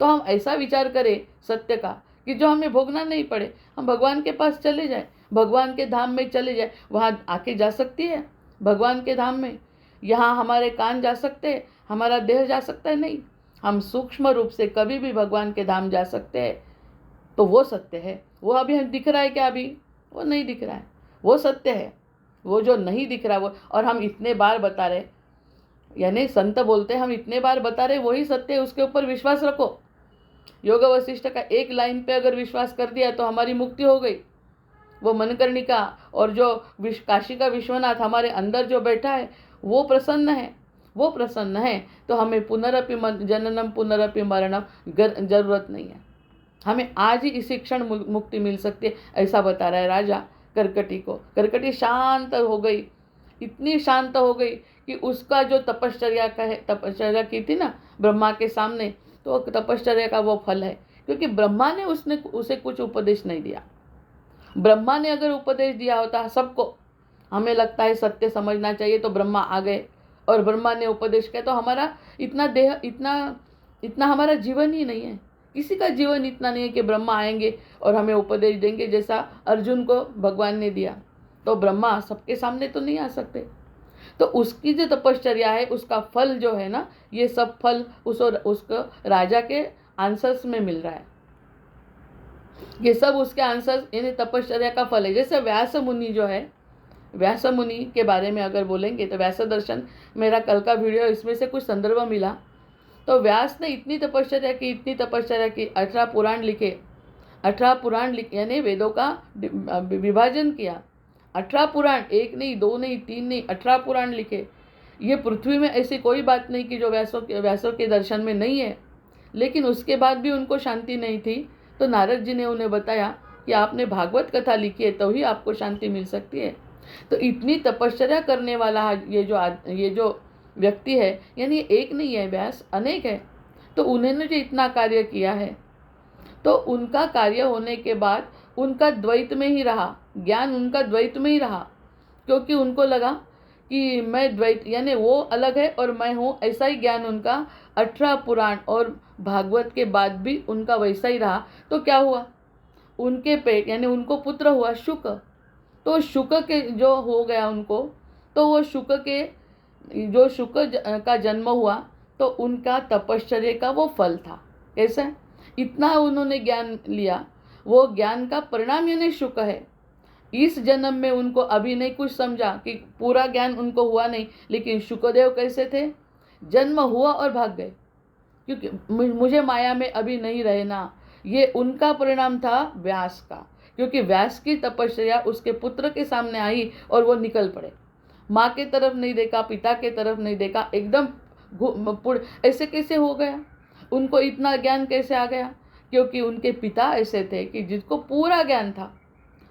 तो हम ऐसा विचार करें सत्य का कि जो हमें भोगना नहीं पड़े, हम भगवान के पास चले जाएं, भगवान के धाम में चले जाएं। वहाँ आंखें जा सकती है भगवान के धाम में, यहाँ हमारे कान जा सकते हैं, हमारा देह जा सकता है? नहीं। हम सूक्ष्म रूप से कभी भी भगवान के धाम जा सकते हैं। तो वो सत्य है। वो अभी हम दिख रहा है क्या? अभी वो नहीं दिख रहा है, वो सत्य है। वो जो नहीं दिख रहा वो, और हम इतने बार बता रहे, यानी संत बोलते हैं हम इतने बार बता रहे वही सत्य है, उसके ऊपर विश्वास रखो। योग वशिष्ठ का एक लाइन पे अगर विश्वास कर दिया तो हमारी मुक्ति हो गई। वो मनकर्णिका और जो काशी का विश्वनाथ हमारे अंदर जो बैठा है वो प्रसन्न है, वो प्रसन्न है, तो हमें पुनरपि जननम पुनरपि मरणम जरूरत नहीं है। हमें आज ही इसी क्षण मुक्ति मिल सकती है, ऐसा बता रहा है राजा कर्कटी को। कर्कटी शांत हो गई, इतनी शांत हो गई कि उसका जो तपश्चर्या की थी ना ब्रह्मा के सामने, तो तपश्चर्या का वो फल है, क्योंकि ब्रह्मा ने उसे कुछ उपदेश नहीं दिया। ब्रह्मा ने अगर उपदेश दिया होता सबको, हमें लगता है सत्य समझना चाहिए, तो ब्रह्मा आ गए और ब्रह्मा ने उपदेश किया, तो हमारा इतना देह, इतना हमारा जीवन ही नहीं है। किसी का जीवन इतना नहीं है कि ब्रह्मा आएंगे और हमें उपदेश देंगे जैसा अर्जुन को भगवान ने दिया। तो ब्रह्मा सबके सामने तो नहीं आ सकते। तो उसकी जो तपश्चर्या है उसका फल जो है ना, ये सब फल उसको राजा के आंसर्स में मिल रहा है। ये सब उसके आंसर्स, यानी तपश्चर्या का फल है। जैसे व्यास मुनि जो है, व्यास मुनि के बारे में अगर बोलेंगे तो व्यास दर्शन, मेरा कल का वीडियो, इसमें से कुछ संदर्भ मिला। तो व्यास ने इतनी तपश्चर्या की 18 पुराण लिखे, 18 पुराण यानी वेदों का विभाजन किया। 18 पुराण, 1 नहीं 2 नहीं 3 नहीं, 18 पुराण लिखे। ये पृथ्वी में ऐसी कोई बात नहीं कि जो व्यासों के दर्शन में नहीं है। लेकिन उसके बाद भी उनको शांति नहीं थी, तो नारद जी ने उन्हें बताया कि आपने भागवत कथा लिखी है तो ही आपको शांति मिल सकती है। तो इतनी तपश्चर्या करने वाला ये जो व्यक्ति है, यानी एक नहीं है व्यास, अनेक है। तो उन्होंने जो इतना कार्य किया है, तो उनका कार्य होने के बाद उनका द्वैत में ही रहा, ज्ञान उनका द्वैत में ही रहा, क्योंकि उनको लगा कि मैं द्वैत यानी वो अलग है और मैं हूँ, ऐसा ही ज्ञान उनका 18 पुराण और भागवत के बाद भी उनका वैसा ही रहा। तो क्या हुआ, उनके पेट यानी उनको पुत्र हुआ शुक। तो शुक के जो हो गया उनको, तो वो शुक के जो शुक का जन्म हुआ तो उनका तपश्चर्य का वो फल था। कैसे, इतना उन्होंने ज्ञान लिया, वो ज्ञान का परिणाम यानी शुक है। इस जन्म में उनको अभी नहीं कुछ समझा कि पूरा ज्ञान उनको हुआ नहीं, लेकिन शुकदेव कैसे थे, जन्म हुआ और भाग गए, क्योंकि मुझे माया में अभी नहीं रहना, ये उनका परिणाम था व्यास का। क्योंकि व्यास की तपस्या उसके पुत्र के सामने आई और वो निकल पड़े, माँ के तरफ नहीं देखा, पिता के तरफ नहीं देखा, एकदम ऐसे कैसे हो गया, उनको इतना ज्ञान कैसे आ गया, क्योंकि उनके पिता ऐसे थे कि जिसको पूरा ज्ञान था,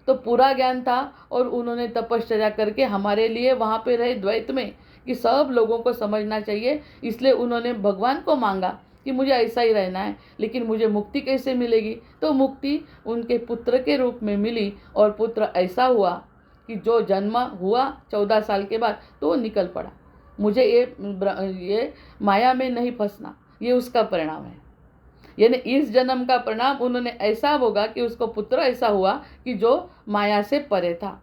तो पूरा ज्ञान था और उन्होंने तपश्चर्या करके हमारे लिए वहाँ पे रहे द्वैत में कि सब लोगों को समझना चाहिए। इसलिए उन्होंने भगवान को मांगा कि मुझे ऐसा ही रहना है, लेकिन मुझे मुक्ति कैसे मिलेगी, तो मुक्ति उनके पुत्र के रूप में मिली और पुत्र ऐसा हुआ कि जो जन्म हुआ 14 साल के बाद तो वो निकल पड़ा। मुझे ये माया में नहीं फंसना, ये उसका परिणाम है। यानी इस जन्म का परिणाम उन्होंने ऐसा होगा कि उसको पुत्र ऐसा हुआ कि जो माया से परे था।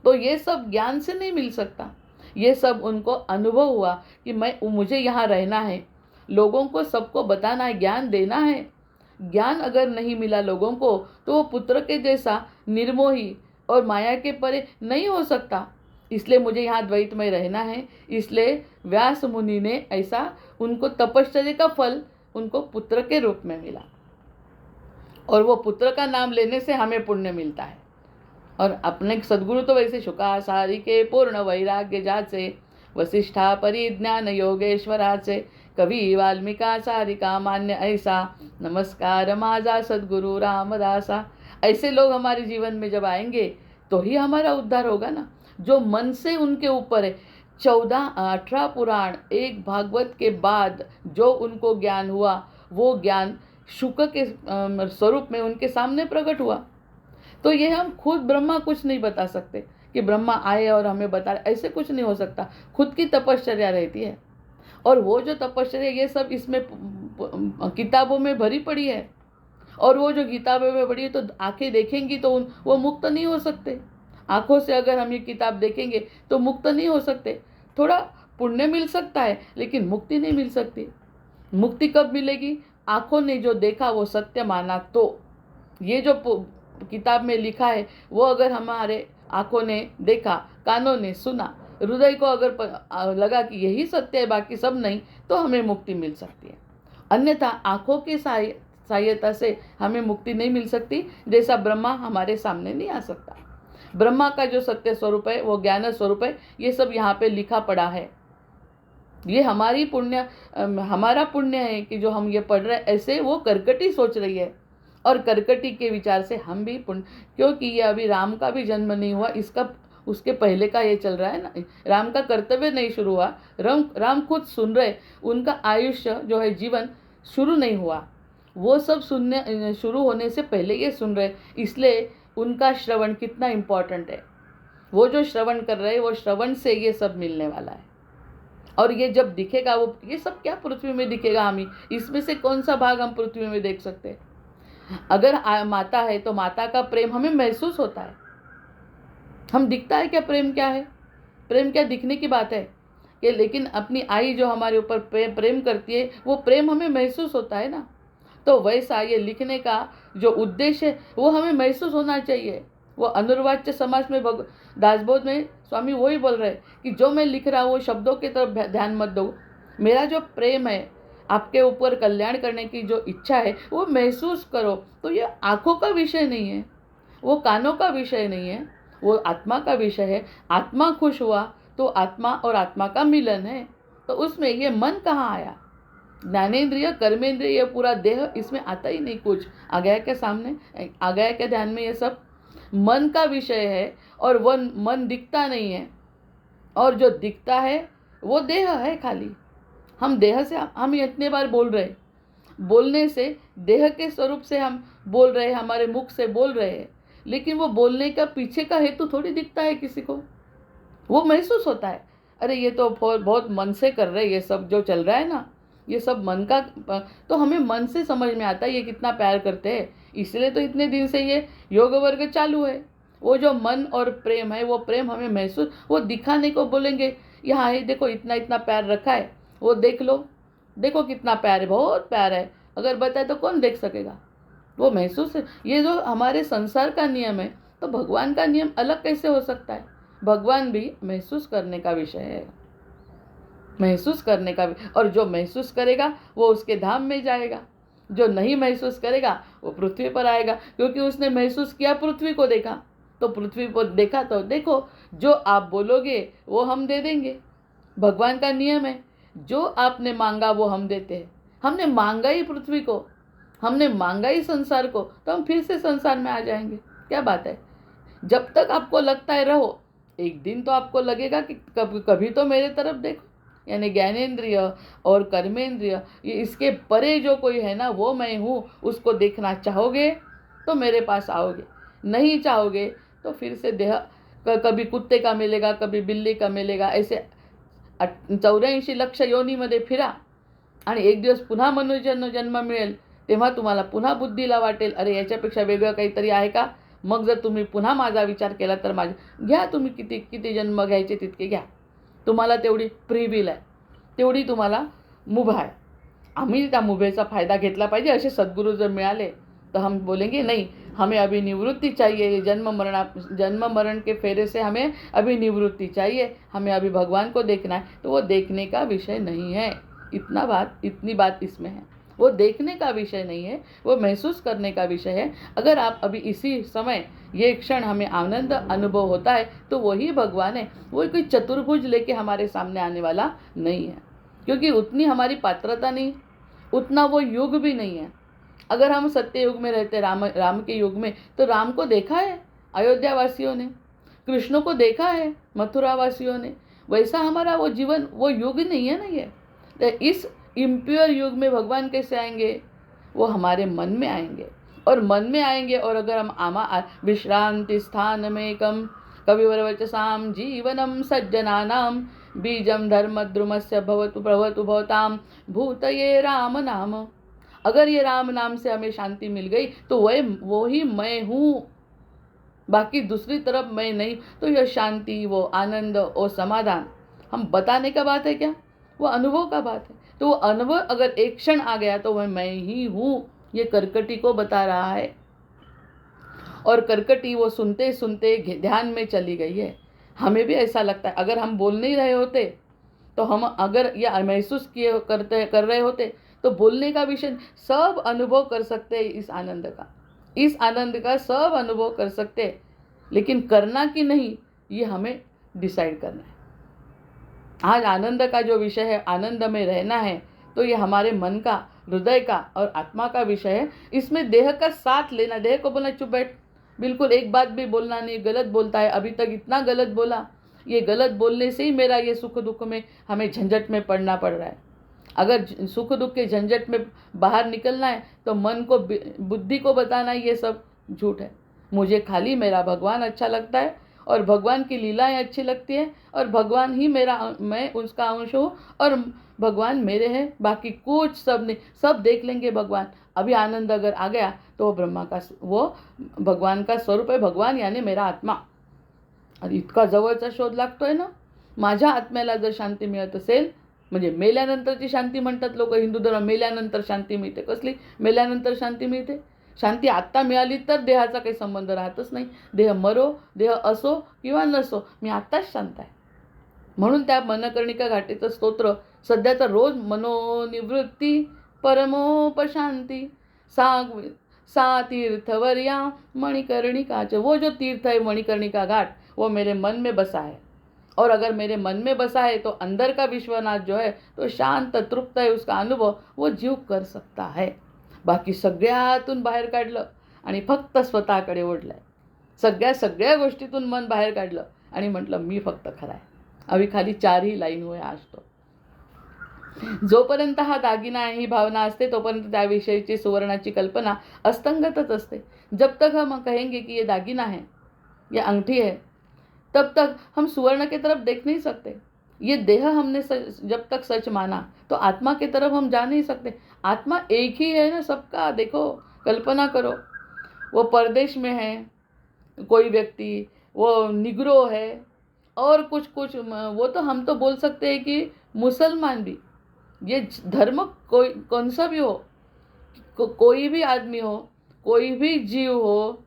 तो ये सब ज्ञान से नहीं मिल सकता, ये सब उनको अनुभव हुआ कि मुझे यहाँ रहना है, लोगों को सबको बताना है, ज्ञान देना है। ज्ञान अगर नहीं मिला लोगों को तो वो पुत्र के जैसा निर्मोही और माया के परे नहीं हो सकता। इसलिए मुझे यहाँ द्वैत में रहना है। इसलिए व्यास मुनि ने ऐसा, उनको तपश्चर्या का फल उनको पुत्र के रूप में मिला, और वो पुत्र का नाम लेने से हमें पुण्य मिलता है। और अपने सद्गुरु तो वैसे शुकासारी के पूर्ण वैराग्य जाचे, वशिष्ठा परिज्ञान योगेश्वराचे, कवि वाल्मीका सारिका मान्य ऐसा, नमस्कार माझा सद्गुरु रामदासा। ऐसे लोग हमारे जीवन में जब आएंगे तो ही हमारा उद्धार होगा ना। जो मन से उनके ऊपर है, 18 पुराण, एक भागवत के बाद जो उनको ज्ञान हुआ, वो ज्ञान शुक के स्वरूप में उनके सामने प्रकट हुआ। तो ये हम खुद ब्रह्मा कुछ नहीं बता सकते कि ब्रह्मा आए और हमें बता रहे, ऐसे कुछ नहीं हो सकता। खुद की तपश्चर्या रहती है, और वो जो तपश्चर्या ये सब इसमें किताबों में भरी पड़ी है, और वो जो किताबों में पड़ी है तो आंखें देखेंगी तो वो मुक्त नहीं हो सकते। आंखों से अगर हम ये किताब देखेंगे तो मुक्त नहीं हो सकते। थोड़ा पुण्य मिल सकता है लेकिन मुक्ति नहीं मिल सकती। मुक्ति कब मिलेगी, आंखों ने जो देखा वो सत्य माना। तो ये जो किताब में लिखा है वो अगर हमारे आंखों ने देखा, कानों ने सुना, हृदय को अगर लगा कि यही सत्य है बाकी सब नहीं, तो हमें मुक्ति मिल सकती है। अन्यथा आंखों की सहायता से हमें मुक्ति नहीं मिल सकती। जैसा ब्रह्मा हमारे सामने नहीं आ सकता, ब्रह्मा का जो सत्य स्वरूप है वो ज्ञान स्वरूप है, ये सब यहाँ पे लिखा पड़ा है। ये हमारा पुण्य है कि जो हम ये पढ़ रहे हैं। ऐसे वो कर्कटी सोच रही है, और कर्कटी के विचार से हम भी पुण्य, क्योंकि ये अभी राम का भी जन्म नहीं हुआ, इसका उसके पहले का ये चल रहा है ना, राम का कर्तव्य नहीं शुरू हुआ। राम खुद सुन रहे, उनका आयुष्य जो है जीवन शुरू नहीं हुआ, वो सब सुनने शुरू होने से पहले ये सुन रहे। इसलिए उनका श्रवण कितना इम्पोर्टेंट है। वो जो श्रवण कर रहे हैं वो श्रवण से ये सब मिलने वाला है। और ये जब दिखेगा, वो ये सब क्या पृथ्वी में दिखेगा, हम ही इसमें से कौन सा भाग हम पृथ्वी में देख सकते हैं। अगर माता है तो माता का प्रेम हमें महसूस होता है, हम दिखता है क्या प्रेम क्या है, प्रेम क्या दिखने की बात है कि, लेकिन अपनी आई जो हमारे ऊपर प्रेम करती है वो प्रेम हमें महसूस होता है ना। तो वैसा ये लिखने का जो उद्देश्य है वो हमें महसूस होना चाहिए। वो अनुर्वाच्य समाज में दासबोध में स्वामी वही बोल रहे कि जो मैं लिख रहा हूँ वो शब्दों की तरफ ध्यान मत दो, मेरा जो प्रेम है, आपके ऊपर कल्याण करने की जो इच्छा है वो महसूस करो। तो ये आँखों का विषय नहीं है, वो कानों का विषय नहीं है, वो आत्मा का विषय है। आत्मा खुश हुआ तो आत्मा और आत्मा का मिलन है। तो उसमें ये मन कहाँ आया, ज्ञानेंद्रिय कर्मेंद्रिय, ये पूरा देह इसमें आता ही नहीं। कुछ आ गया क्या सामने, आ गया क्या ध्यान में, ये सब मन का विषय है। और वो मन दिखता नहीं है, और जो दिखता है वो देह है खाली। हम देह से, हम इतने बार बोल रहे, बोलने से देह के स्वरूप से हम बोल रहे, हमारे मुख से बोल रहे हैं, लेकिन वो बोलने का पीछे का हेतु थोड़ी दिखता है किसी को, वो महसूस होता है, अरे ये तो बहुत मन से कर रहे, ये सब जो चल रहा है ना ये सब मन का, तो हमें मन से समझ में आता है ये कितना प्यार करते हैं, इसलिए तो इतने दिन से ये योग वर्ग चालू है। वो जो मन और प्रेम है, वो प्रेम हमें महसूस, वो दिखाने को बोलेंगे, यहाँ है देखो इतना इतना प्यार रखा है, वो देख लो, देखो कितना प्यार है, बहुत प्यार है, अगर बताए तो कौन देख सकेगा, वो महसूस है। ये जो हमारे संसार का नियम है, तो भगवान का नियम अलग कैसे हो सकता है? भगवान भी महसूस करने का विषय है, महसूस करने का, और जो महसूस करेगा वो उसके धाम में जाएगा, जो नहीं महसूस करेगा वो पृथ्वी पर आएगा, क्योंकि उसने महसूस किया, पृथ्वी को देखा, तो पृथ्वी पर देखा तो देखो जो आप बोलोगे वो हम दे देंगे। भगवान का नियम है, जो आपने मांगा वो हम देते हैं। हमने मांगा ही पृथ्वी को, हमने मांगा ही संसार को, तो हम फिर से संसार में आ जाएंगे। क्या बात है? जब तक आपको लगता है रहो, एक दिन तो आपको लगेगा कि कभी तो मेरे तरफ देखो, यानी ज्ञानेंद्रिय और कर्मेंद्रिय, ये इसके परे जो कोई है ना, वो मैं हूँ, उसको देखना चाहोगे तो मेरे पास आओगे, नहीं चाहोगे तो फिर से देह कभी कुत्ते का मिलेगा, कभी बिल्ली का मिलेगा, ऐसे 84 लक्ष योनीमध्ये फिरा आणि एक दिवस पुन्हा मनुष्य जन्म मिळेल, तेव्हा तुम्हाला पुन्हा बुद्धीला वाटेल, अरे याच्यापेक्षा वेगळं काहीतरी आहे का? मग जर तुम्ही पुन्हा माझा विचार केला तर घ्या, तुम्ही किती किती जन्म घ्यायचे तितके घ्या, तुम्हाला तेवढी फ्री विल आहे, तेवढी तुम्हाला मुभा आहे। आम्ही त्या मुभेचा फायदा घेतला पाहिजे, असे सद्गुरु जर मिळाले तो हम बोलेंगे नहीं, हमें अभी निवृत्ति चाहिए, जन्म मरण के फेरे से हमें अभी निवृत्ति चाहिए, हमें अभी भगवान को देखना है। तो वो देखने का विषय नहीं है, इतनी बात इसमें है, वो देखने का विषय नहीं है, वो महसूस करने का विषय है। अगर आप अभी इसी समय ये क्षण हमें आनंद अनुभव होता है तो वही भगवान है, वो कोई चतुर्भुज लेके हमारे सामने आने वाला नहीं है, क्योंकि उतनी हमारी पात्रता नहीं, उतना वो युग भी नहीं है। अगर हम सत्य युग में रहते, राम के युग में, तो राम को देखा है अयोध्या वासियों ने, कृष्ण को देखा है मथुरा वासियों ने, वैसा हमारा वो जीवन, वो युग नहीं है ना ये। तो इस इम्प्योर युग में भगवान कैसे आएंगे? वो हमारे मन में आएंगे, और मन में आएंगे, और अगर हम विश्रांति स्थान में कम कविवरवचसाम जीवनम सज्जनानाम बीजम धर्मद्रुमस्य भवतु भवतु भवताम भूतये राम नाम। अगर ये राम नाम से हमें शांति मिल गई तो वो ही मैं हूँ, बाकी दूसरी तरफ मैं नहीं। तो यह शांति, वो आनंद, वो समाधान हम बताने का बात है क्या? वो अनुभव का बात है। तो वो अनुभव अगर एक क्षण आ गया तो वह मैं ही हूँ, ये कर्कटी को बता रहा है। और कर्कटी वो सुनते सुनते ध्यान में चली गई है। हमें भी ऐसा लगता है, अगर हम बोल नहीं रहे होते तो हम अगर यह महसूस कर रहे होते तो बोलने का विषय सब अनुभव कर सकते हैं, इस आनंद का सब अनुभव कर सकते हैं, लेकिन करना कि नहीं ये हमें डिसाइड करना है। आज आनंद का जो विषय है, आनंद में रहना है, तो ये हमारे मन का, हृदय का और आत्मा का विषय है। इसमें देह का साथ लेना, देह को बोलना चुप बैठ, बिल्कुल एक बात भी बोलना नहीं, गलत बोलता है, अभी तक इतना गलत बोला, ये गलत बोलने से ही मेरा ये सुख दुख में हमें झंझट में पड़ना पड़ रहा है। अगर सुख दुख के झंझट में बाहर निकलना है तो मन को, बुद्धि को बताना ये सब झूठ है। मुझे खाली मेरा भगवान अच्छा लगता है, और भगवान की लीलाएं अच्छी लगती है, और भगवान ही मैं उसका अंश हूँ, और भगवान मेरे हैं, बाकी कुछ सब नहीं, सब देख लेंगे भगवान। अभी आनंद अगर आ गया तो वो ब्रह्मा का, वो भगवान का स्वरूप है, भगवान यानी मेरा आत्मा। आणि इतका जवळचा शोध लागतोय ना, माझ्या आत्म्याला जर शांती मिळत असेल, म्हणजे मेल्यानंतरची शांती म्हणतात लोक, हिंदू धर्म मेल्यानंतर शांती मिळते, कसली मेल्यानंतर शांती मिळते? शांती आत्ता मिळाली तर देहाचा काही संबंध राहतच नाही, देह मरो, देह असो किंवा नसो, मी आत्ताच शांत आहे। म्हणून त्या मनकर्णिका घाटेचं स्तोत्र सध्या तर रोज मनोनिवृत्ती परमोपशांती सा तीर्थवर्या मणिकर्णिकाच, वो जो तीर्थ है मणिकर्णिका घाट, वो मेरे मन में बसा है, और अगर मेरे मन में बसा है तो अंदर का विश्वनाथ जो है तो शांत तृप्त है, उसका अनुभव वो जीव कर सकता है। बाकी सगळ्यातून बाहेर काढलं आणि फक्त स्वतःकडे ओढलंय, सगळ्या गोष्टीतून मन बाहेर काढलं आणि म्हटलं मी फक्त खरा आहे। अभी खाली 4 ही लाइन हुए आज तो। जोपर्यंत हा दागिना आहे, ही भावना असते, तोपर्यंत त्याविषयीची सुवर्णाची कल्पना अस्तंगतच असते. जब तक हम कहेंगे कि ये दागिना है, ये अंगठी है, तब तक हम सुवर्ण की तरफ देख नहीं सकते. ये देह हमने जब तक सच माना तो आत्मा की तरफ हम जा नहीं सकते. आत्मा एक ही है ना सबका. देखो, कल्पना करो, वो परदेश में है कोई व्यक्ति, वो निग्रो है और कुछ कुछ, वो तो हम तो बोल सकते हैं कि मुसलमान भी, ये धर्म कोई कौन सा भी हो, कोई भी आदमी हो, कोई भी जीव हो,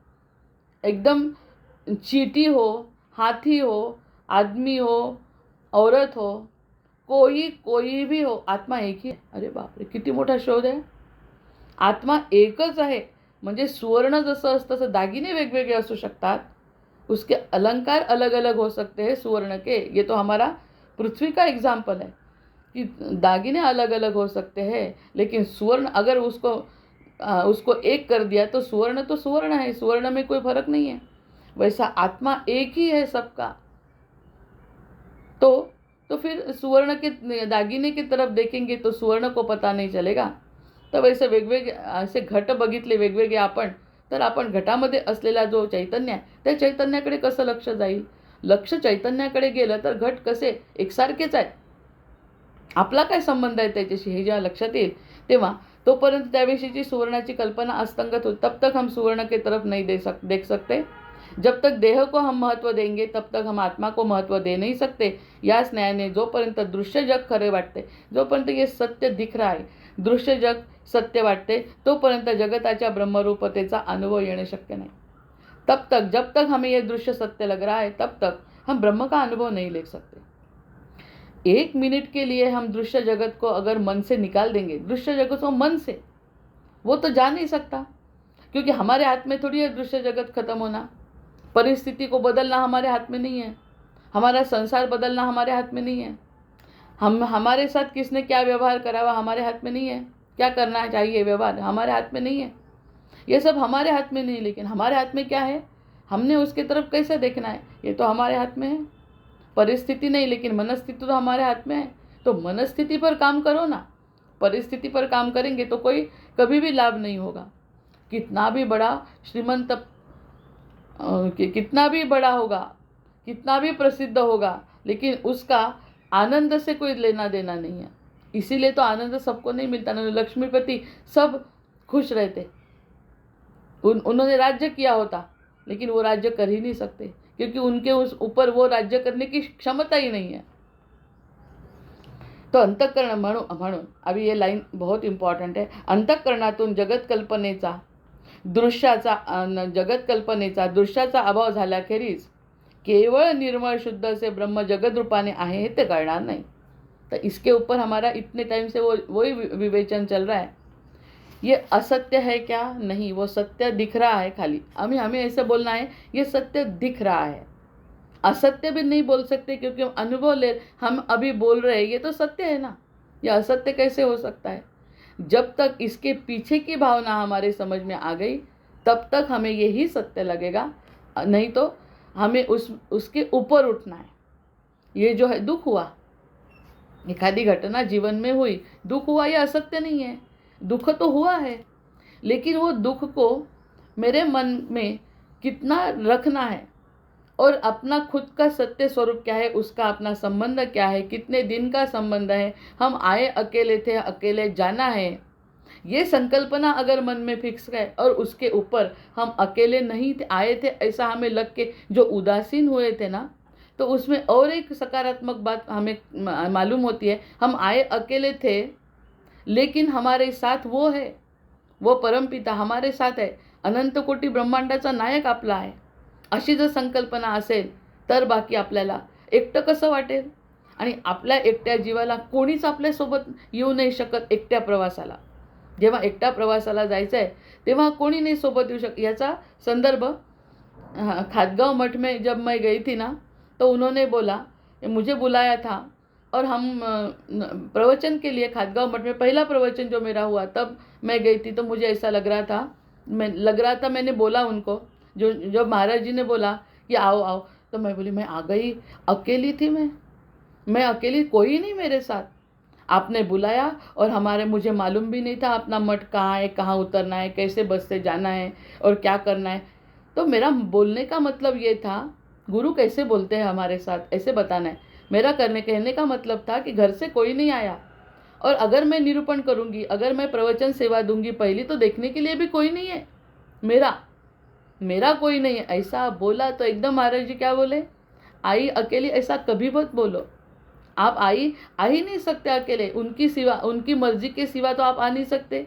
एकदम चींटी हो, हाथी हो, आदमी हो, औरत हो, कोई भी हो, आत्मा एक ही आहे. अरे बापरे, किती मोठा शोध आहे. आत्मा एकच आहे. म्हणजे सुवर्ण जसं असतं तसं दागिने वेगवेगळे असू शकतात, उसके अलंकार अलग अलग हो सकते हैं सुवर्ण के. ये तो हमारा पृथ्वी का एग्जाम्पल है कि दागिने अलग अलग हो सकते हैं, लेकिन सुवर्ण अगर उसको एक कर दिया तो सुवर्ण है, सुवर्ण में कोई फर्क नहीं है. वैसा आत्मा एक ही है सबका. तो फिर सुवर्ण के दागिने की तरफ देखेंगे तो सुवर्ण को पता नहीं चलेगा. तर वैसे वेगवेगळे असे घट बघितले वेगवेगळे आपण, तर आपण घटामध्ये असलेला जो चैतन्य आहे त्या चैतन्याकडे कसं लक्ष जाईल. लक्ष चैतन्याकडे गेलं तर घट कसे एकसारखेच आहेत. आपला काय संबंध आहे त्याच्याशी हे जेव्हा लक्षात येईल तेव्हा तोपर्यंत त्याविषयीची सुवर्णाची कल्पना अस्तंगत होती. तब तक हम सुवर्ण की तरफ नहीं देख सकते. जब तक देह को हम महत्व देंगे तब तक हम आत्मा को महत्व दे नहीं सकते. याच न्यायाने जोपर्यंत दृश्य जग खरे वाटते, जोपर्यंत ये सत्य दिख रहा है, दृश्य जग सत्य वाटते, तोपर्यंत जगताच्या ब्रह्मरूपतेचा अनुभव येणे शक्य नाही. तब तक, जब तक हमें ये दृश्य सत्य लग रहा है, तब तक हम ब्रह्म का अनुभव नहीं ले सकते. 1 मिनट के लिए हम दृश्य जगत को अगर मन से निकाल देंगे, दृश्य जगत को मन से, वो तो जा नहीं सकता, क्योंकि हमारे हाथ में थोड़ी है दृश्य जगत खत्म होना. परिस्थिति को बदलना हमारे हाथ में नहीं है, हमारा संसार बदलना हमारे हाथ में नहीं है. हमारे साथ किसने क्या व्यवहार करा हुआ हमारे हाथ में नहीं है. क्या करना चाहिए व्यवहार हमारे हाथ में नहीं है. ये सब हमारे हाथ में नहीं, लेकिन हमारे हाथ में क्या है, हमने उसकी तरफ कैसे देखना है, ये तो हमारे हाथ में है. परिस्थिति नहीं, लेकिन मनस्थिति तो हमारे हाथ में है. तो मनस्थिति पर काम करो ना. परिस्थिति पर काम करेंगे तो कोई कभी भी लाभ नहीं होगा. कितना भी बड़ा श्रीमंत, कितना भी बड़ा होगा, कितना भी प्रसिद्ध होगा, लेकिन उसका आनंद से कोई लेना देना नहीं है. इसीलिए तो आनंद सबको नहीं मिलता ना. लक्ष्मीपति सब खुश रहते. उन्होंने राज्य किया होता, लेकिन वो राज्य कर ही नहीं सकते, क्योंकि उनके उस ऊपर वो राज्य करने की क्षमता ही नहीं है. तो अंतःकरण म्हणून अभी ये लाइन बहुत इम्पॉर्टंट है. अंतःकरणातून जगत कल्पनेचा दृश्याचा अभाव झाल्याखेरीज केवळ निर्मळ शुद्ध से ब्रह्म जगत रूपाने आहे हे ते कळणार नाही. तो इसके ऊपर हमारा इतने टाइम से वही विवेचन चल रहा है. ये असत्य है क्या? नहीं, वो सत्य दिख रहा है. खाली हमें ऐसे बोलना है, ये सत्य दिख रहा है. असत्य भी नहीं बोल सकते, क्योंकि हम अनुभव हम अभी बोल रहे हैं, ये तो सत्य है ना. ये असत्य कैसे हो सकता है? जब तक इसके पीछे की भावना हमारे समझ में आ गई, तब तक हमें यही सत्य लगेगा. नहीं तो हमें उसके ऊपर उठना है. ये जो है दुख हुआ, एखादी घटना जीवन में हुई, दुख हुआ, ये असत्य नहीं है. दुख तो हुआ है, लेकिन वो दुख को मेरे मन में कितना रखना है और अपना खुद का सत्य स्वरूप क्या है, उसका अपना संबंध क्या है, कितने दिन का संबंध है, हम आए अकेले थे, अकेले जाना है, ये संकल्पना अगर मन में फिक्स है और उसके ऊपर हम अकेले नहीं थे, आए थे ऐसा हमें लग के जो उदासीन हुए थे ना, तो उसमें और एक सकारात्मक बात हमें मालूम होती है. हम आए अकेले थे, लेकिन हमारे साथ वो है, वो परमपिता हमारे साथ है, अनंत कोटी ब्रह्मांडाचा नायक आपला आहे. अशी जर संकल्पना असेल तर बाकी आपल्याला एकटं कसं वाटेल. आणि आपल्या एकट्या जीवाला कोणीच आपल्यासोबत येऊ नाही शकत. एकट्या प्रवासाला, जेव्हा एकटा प्रवासाला जायचं आहे तेव्हा कोणी नहीं सोबत येऊ शकत. याचा संदर्भ खादगांव मठ में जब मैं गई थी ना, तो उन्होंने बोला, मुझे बुलाया था और हम प्रवचन के लिए खादगांव मठ में पहला प्रवचन जो मेरा हुआ तब मैं गई थी. तो मुझे ऐसा लग रहा था मैंने बोला उनको, जब महाराज जी ने बोला कि आओ, तो मैं बोली मैं आ गई. अकेली थी, मैं अकेली, कोई नहीं मेरे साथ. आपने बुलाया और हमारे मुझे मालूम भी नहीं था अपना मठ कहाँ है, कहाँ उतरना है, कैसे बस से जाना है और क्या करना है। तो मेरा बोलने का मतलब ये था, गुरु कैसे बोलते हैं हमारे साथ ऐसे बताना है। मेरा कहने का मतलब था कि घर से कोई नहीं आया, और अगर मैं निरूपण करूँगी, अगर मैं प्रवचन सेवा दूंगी पहली, तो देखने के लिए भी कोई नहीं है। मेरा मेरा कोई नहीं है, ऐसा बोला तो एकदम महाराज जी क्या बोले, आई अकेली ऐसा कभी मत बोलो। आप आ ही नहीं सकते अकेले, उनकी सिवा, उनकी मर्जी के सिवा तो आप आ नहीं सकते।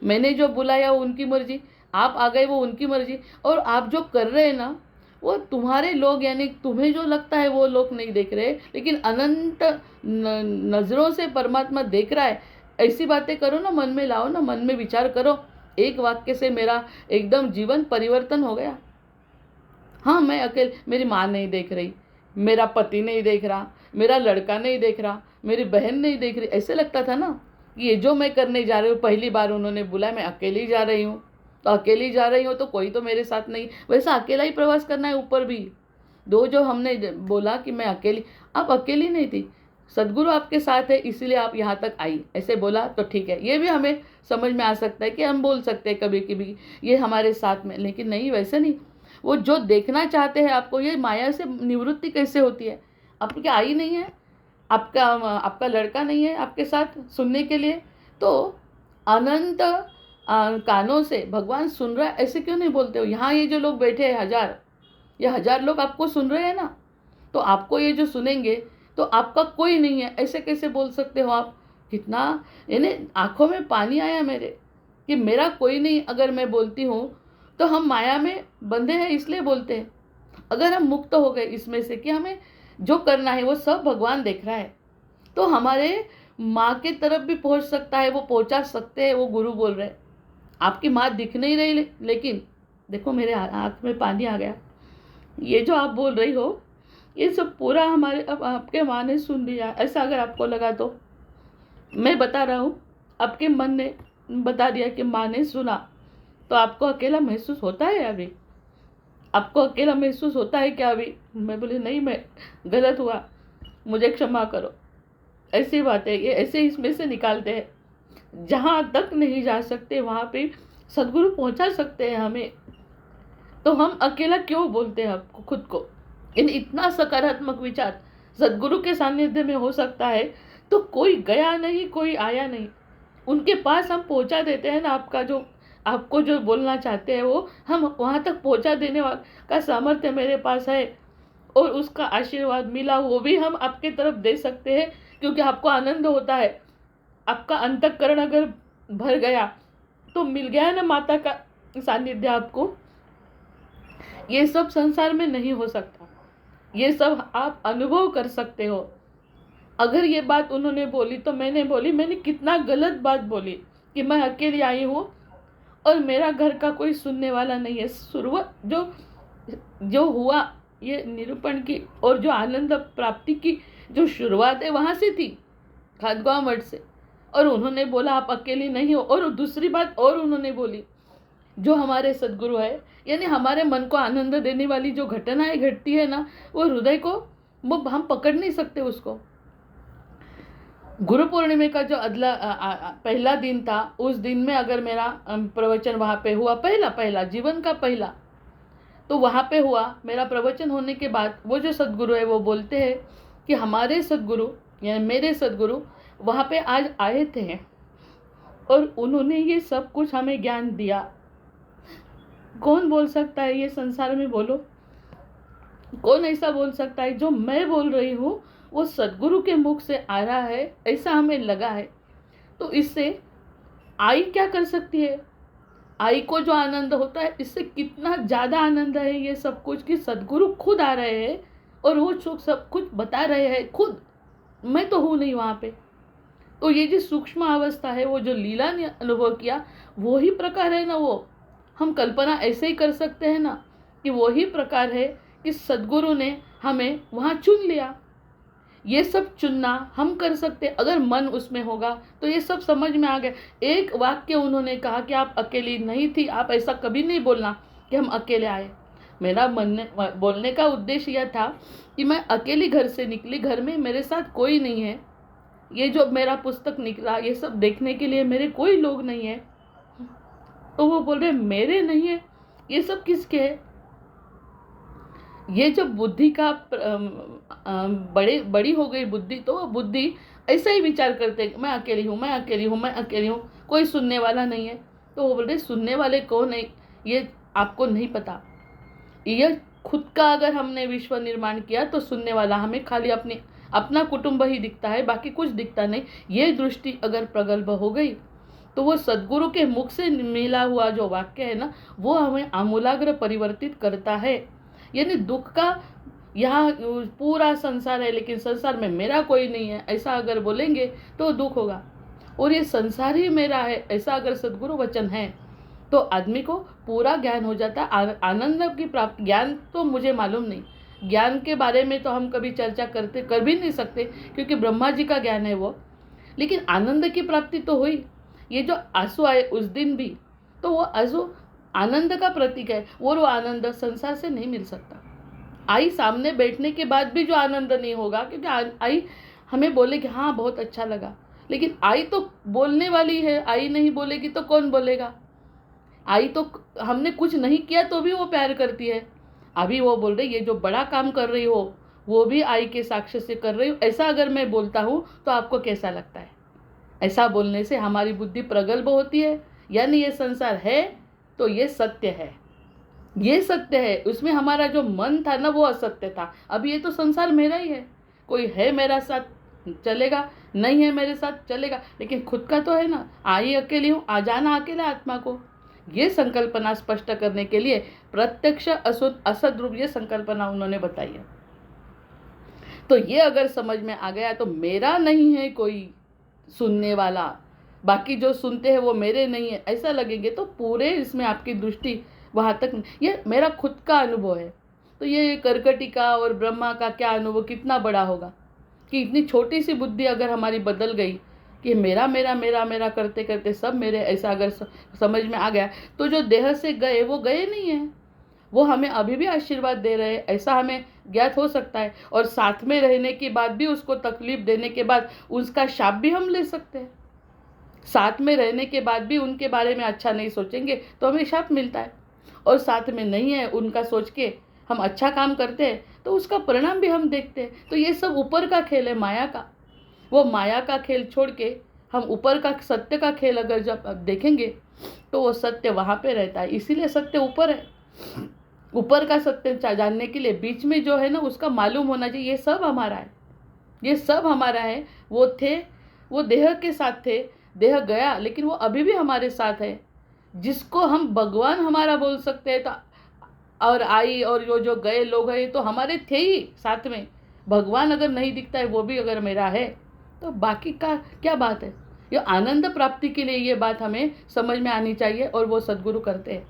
मैंने जो बुलाया वो उनकी मर्जी, आप आ गए वो उनकी मर्जी। और आप जो कर रहे हैं ना, वो तुम्हारे लोग, यानी तुम्हें जो लगता है वो लोग नहीं देख रहे, लेकिन अनंत नज़रों से परमात्मा देख रहा है। ऐसी बातें करो ना, मन में लाओ ना, मन में विचार करो। एक वाक्य से मेरा एकदम जीवन परिवर्तन हो गया। हाँ, मैं अकेले, मेरी माँ नहीं देख रही, मेरा पति नहीं देख रहा, मेरा लड़का नहीं देख रहा, मेरी बहन नहीं देख रही। ऐसे लगता था ना कि ये जो मैं करने जा रही हूँ, पहली बार उन्होंने बुलाया, मैं अकेली जा रही हूँ, तो अकेली जा रही हूँ तो कोई तो मेरे साथ नहीं। वैसा अकेला ही प्रवास करना है ऊपर भी। दो जो हमने बोला कि मैं अकेली, आप अकेली नहीं थी, सदगुरु आपके साथ है इसीलिए आप यहाँ तक आई, ऐसे बोला तो ठीक है। ये भी हमें समझ में आ सकता है कि हम बोल सकते हैं कभी कभी ये हमारे साथ में, लेकिन नहीं, वैसे नहीं। वो जो देखना चाहते हैं आपको, ये माया से निवृत्ति कैसे होती है। आपकी आई नहीं है, आपका लड़का नहीं है आपके साथ सुनने के लिए, तो अनंत कानों से भगवान सुन रहा है, ऐसे क्यों नहीं बोलते हो। यहाँ ये जो लोग बैठे हैं 1000, ये 1000 लोग आपको सुन रहे हैं ना, तो आपको ये जो सुनेंगे तो आपका कोई नहीं है, ऐसे कैसे बोल सकते हो आप। कितना, यानी आंखों में पानी आया मेरे कि मेरा कोई नहीं। अगर मैं बोलती हूँ तो हम माया में बंधे हैं इसलिए बोलते हैं। अगर हम मुक्त हो गए इसमें से कि हमें जो करना है वो सब भगवान देख रहा है, तो हमारे माँ के तरफ भी पहुँच सकता है, वो पहुँचा सकते हैं। वो गुरु बोल रहे हैं आपकी माँ दिख नहीं रही, लेकिन देखो मेरे आँख में पानी आ गया। ये जो आप बोल रही हो ये सब पूरा हमारे, अब आपके माँ ने सुन लिया, ऐसा अगर आपको लगा तो मैं बता रहा हूँ, आपके मन ने बता दिया कि माँ ने सुना, तो आपको अकेला महसूस होता है अभी? आपको अकेला महसूस होता है क्या अभी? मैं बोली नहीं, मैं गलत हुआ, मुझे क्षमा करो। ऐसी बात है, ये ऐसे इसमें से निकालते हैं। जहाँ तक नहीं जा सकते वहाँ पे सदगुरु पहुँचा सकते हैं हमें, तो हम अकेला क्यों बोलते हैं आपको खुद को। इतना सकारात्मक विचार सदगुरु के सानिध्य में हो सकता है, तो कोई गया नहीं, कोई आया नहीं, उनके पास हम पहुंचा देते हैं ना। आपको जो बोलना चाहते हैं वो हम वहाँ तक पहुंचा देने का सामर्थ्य मेरे पास है, और उसका आशीर्वाद मिला वो भी हम आपके तरफ दे सकते हैं, क्योंकि आपको आनंद होता है। आपका अंतःकरण अगर भर गया तो मिल गया ना माता का सानिध्य आपको। ये सब संसार में नहीं हो सकता, ये सब आप अनुभव कर सकते हो। अगर ये बात उन्होंने बोली तो मैंने बोली, मैंने कितना गलत बात बोली कि मैं अकेली आई हूँ और मेरा घर का कोई सुनने वाला नहीं है। शुरुआत जो हुआ ये निरूपण की और जो आनंद प्राप्ति की जो शुरुआत है वहाँ से थी, खादगांव मठ से। और उन्होंने बोला आप अकेली नहीं हो। और दूसरी बात और उन्होंने बोली, जो हमारे सदगुरु है, यानी हमारे मन को आनंद देने वाली जो घटनाएं घटती है ना, वो हृदय को वो हम पकड़ नहीं सकते उसको। गुरु पूर्णिमा का जो पहला दिन था, उस दिन में अगर मेरा प्रवचन वहाँ पे हुआ, पहला जीवन का पहला, तो वहाँ पे हुआ मेरा प्रवचन होने के बाद वो जो सदगुरु है वो बोलते हैं कि हमारे सदगुरु यानी मेरे सदगुरु वहाँ पे आज आए थे और उन्होंने ये सब कुछ हमें ज्ञान दिया। कौन बोल सकता है ये संसार में, बोलो कौन ऐसा बोल सकता है? जो मैं बोल रही हूँ वो सदगुरु के मुख से आ रहा है, ऐसा हमें लगा है। तो इससे आई क्या कर सकती है? आई को जो आनंद होता है, इससे कितना ज़्यादा आनंद है ये सब कुछ कि सदगुरु खुद आ रहे हैं और वो सब कुछ बता रहे हैं खुद। मैं तो हूँ नहीं वहाँ पे। तो ये जो सूक्ष्म अवस्था है, वो जो लीला ने अनुभव किया, वो ही प्रकार है ना। वो हम कल्पना ऐसे ही कर सकते हैं ना कि वो ही प्रकार है कि सदगुरु ने हमें वहाँ चुन लिया। ये सब चुनना हम कर सकते, अगर मन उसमें होगा तो ये सब समझ में आ गया। एक वाक्य उन्होंने कहा कि आप अकेली नहीं थी, आप ऐसा कभी नहीं बोलना कि हम अकेले आए। मेरा बोलने का उद्देश्य यह था कि मैं अकेली घर से निकली, घर में मेरे साथ कोई नहीं है, ये जो मेरा पुस्तक निकला, ये सब देखने के लिए मेरे कोई लोग नहीं है। तो वो बोल रहे मेरे नहीं है, ये सब किसके है? ये जब बुद्धि का बड़ी हो गई बुद्धि, तो वो बुद्धि ऐसा ही विचार करते मैं अकेली हूँ, मैं अकेली हूँ, मैं अकेली हूँ, कोई सुनने वाला नहीं है। तो वो बोल रहे सुनने वाले कौन है ये आपको नहीं पता। ये खुद का अगर हमने विश्व निर्माण किया तो सुनने वाला हमें खाली अपना कुटुंब ही दिखता है, बाकी कुछ दिखता नहीं। ये दृष्टि अगर प्रगल्भ हो गई तो वो सद्गुरु के मुख से मिला हुआ जो वाक्य है ना, वो हमें आमूलाग्र परिवर्तित करता है। यानी दुख का यहाँ पूरा संसार है लेकिन संसार में मेरा कोई नहीं है, ऐसा अगर बोलेंगे तो दुख होगा। और ये संसार ही मेरा है, ऐसा अगर सद्गुरु वचन है तो आदमी को पूरा ज्ञान हो जाता है। आनंद की प्राप्ति, ज्ञान तो मुझे मालूम नहीं, ज्ञान के बारे में तो हम कभी चर्चा कर भी नहीं सकते क्योंकि ब्रह्मा जी का ज्ञान है वो। लेकिन आनंद की प्राप्ति तो हुई। ये जो आंसू आए उस दिन भी, तो वो आंसू आनंद का प्रतीक है। वो आनंद संसार से नहीं मिल सकता। आई सामने बैठने के बाद भी जो आनंद नहीं होगा, क्योंकि आई हमें बोले कि हाँ बहुत अच्छा लगा, लेकिन आई तो बोलने वाली है, आई नहीं बोलेगी तो कौन बोलेगा? आई तो हमने कुछ नहीं किया तो भी वो प्यार करती है। अभी वो बोल रही ये जो बड़ा काम कर रही हो वो भी आई के साक्ष्य से कर रही हो, ऐसा अगर मैं बोलता हूँ तो आपको कैसा लगता है? ऐसा बोलने से हमारी बुद्धि प्रगल्भ होती है। यानी ये संसार है तो ये सत्य है, ये सत्य है। उसमें हमारा जो मन था ना वो असत्य था। अब ये तो संसार मेरा ही है, कोई है मेरा साथ चलेगा, नहीं है मेरे साथ चलेगा, लेकिन खुद का तो है ना। आई अकेली हूँ, आ जाना अकेला आत्मा को। ये संकल्पना स्पष्ट करने के लिए प्रत्यक्ष असद रूप ये संकल्पना उन्होंने बताई है। तो ये अगर समझ में आ गया तो मेरा नहीं है कोई सुनने वाला, बाकी जो सुनते हैं वो मेरे नहीं है, ऐसा लगेंगे तो पूरे इसमें आपकी दृष्टि वहाँ तक। ये मेरा खुद का अनुभव है। तो ये कर्कटिका और ब्रह्मा का क्या अनुभव कितना बड़ा होगा कि इतनी छोटी सी बुद्धि अगर हमारी बदल गई कि मेरा मेरा मेरा मेरा करते करते सब मेरे, ऐसा अगर समझ में आ गया तो जो देह से गए वो गए नहीं है, वो हमें अभी भी आशीर्वाद दे रहे हैं, ऐसा हमें ज्ञात हो सकता है। और साथ में रहने के बाद भी, उसको तकलीफ देने के बाद उसका शाप भी हम ले सकते हैं। साथ में रहने के बाद भी उनके बारे में अच्छा नहीं सोचेंगे तो हमें शाप मिलता है, और साथ में नहीं है उनका सोच के हम अच्छा काम करते हैं तो उसका परिणाम भी हम देखते हैं। तो ये सब ऊपर का खेल है, माया का। वो माया का खेल छोड़ के हम ऊपर का सत्य का खेल अगर जब देखेंगे तो वो सत्य वहाँ पे रहता है। इसीलिए सत्य ऊपर है। ऊपर का सत्य जानने के लिए बीच में जो है ना उसका मालूम होना चाहिए। ये सब हमारा है, ये सब हमारा है। वो थे, वो देह के साथ थे, देह गया लेकिन वो अभी भी हमारे साथ है, जिसको हम भगवान हमारा बोल सकते हैं। तो और आई और जो गए लोग हैं तो हमारे थे ही साथ में। भगवान अगर नहीं दिखता है वो भी अगर मेरा है तो बाकी का क्या बात है? ये आनंद प्राप्ति के लिए ये बात हमें समझ में आनी चाहिए और वो सद्गुरु करते हैं।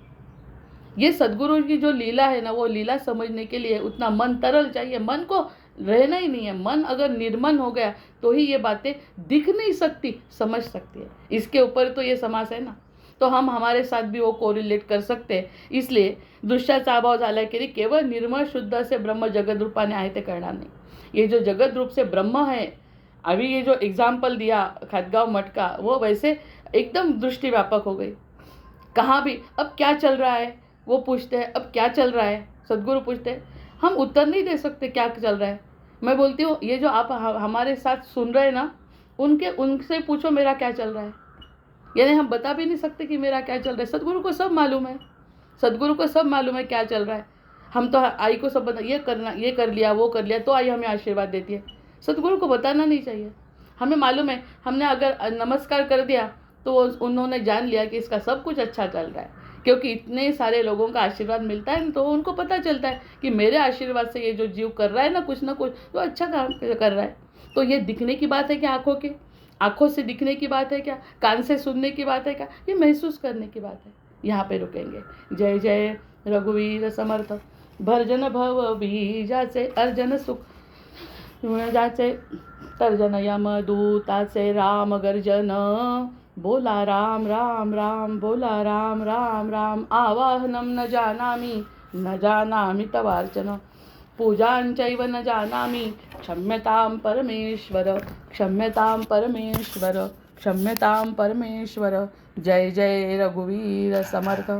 ये सद्गुरु की जो लीला है ना, वो लीला समझने के लिए उतना मन तरल चाहिए। मन को रहना ही नहीं है। मन अगर निर्मल हो गया तो ही ये बातें दिख नहीं सकती, समझ सकती है। इसके ऊपर तो ये समास है ना, तो हम हमारे साथ भी वो कोरिलेट कर सकते हैं। इसलिए दृश्याचा अभाव झाला की केवळ निर्मळ शुद्ध से ब्रह्म जगत रूपाने आहे ते करणार नाही। ये जो जगत रूप से ब्रह्म है, अभी ये जो एग्जाम्पल दिया खतगांव मठ का, वो वैसे एकदम दृष्टि व्यापक हो गई। कहाँ भी अब क्या चल रहा है वो पूछते हैं, अब क्या चल रहा है सद्गुरु पूछते हैं, हम उत्तर नहीं दे सकते क्या चल रहा है। मैं बोलती हूँ ये जो आप हमारे साथ सुन रहे हैं ना, उनसे पूछो मेरा क्या चल रहा है। यानी हम बता भी नहीं सकते कि मेरा क्या चल रहा है। सद्गुरु को सब मालूम है, सद्गुरु को सब मालूम है क्या चल रहा है। हम तो आई को सब बता, ये करना, ये कर लिया, वो कर लिया, तो आई हमें आशीर्वाद देती है। सद्गुरु को बताना नहीं चाहिए। हमें मालूम है, हमने अगर नमस्कार कर दिया तो उन्होंने जान लिया कि इसका सब कुछ अच्छा चल रहा है, क्योंकि इतने सारे लोगों का आशीर्वाद मिलता है तो उनको पता चलता है कि मेरे आशीर्वाद से ये जो जीव कर रहा है ना कुछ तो अच्छा काम कर रहा है। तो ये दिखने की बात है क्या? आँखों से दिखने की बात है क्या? कान से सुनने की बात है क्या? ये महसूस करने की बात है। यहाँ पे रुकेंगे। जय जय रघुवीर समर्थ, भरजन भव बीजाचे अर्जन सुख जाचे, तर्जन यम दूताचे राम गर्जन, बोला राम राम राम, बोला राम राम राम, आवाहनम न जानामि तवार्चन, पूजाञ्चैव न जानामि क्षम्यतां परमेश्वर, क्षम्यतां परमेश्वर, क्षम्यतां परमेश्वर। जय जय रघुवीर समर्थ।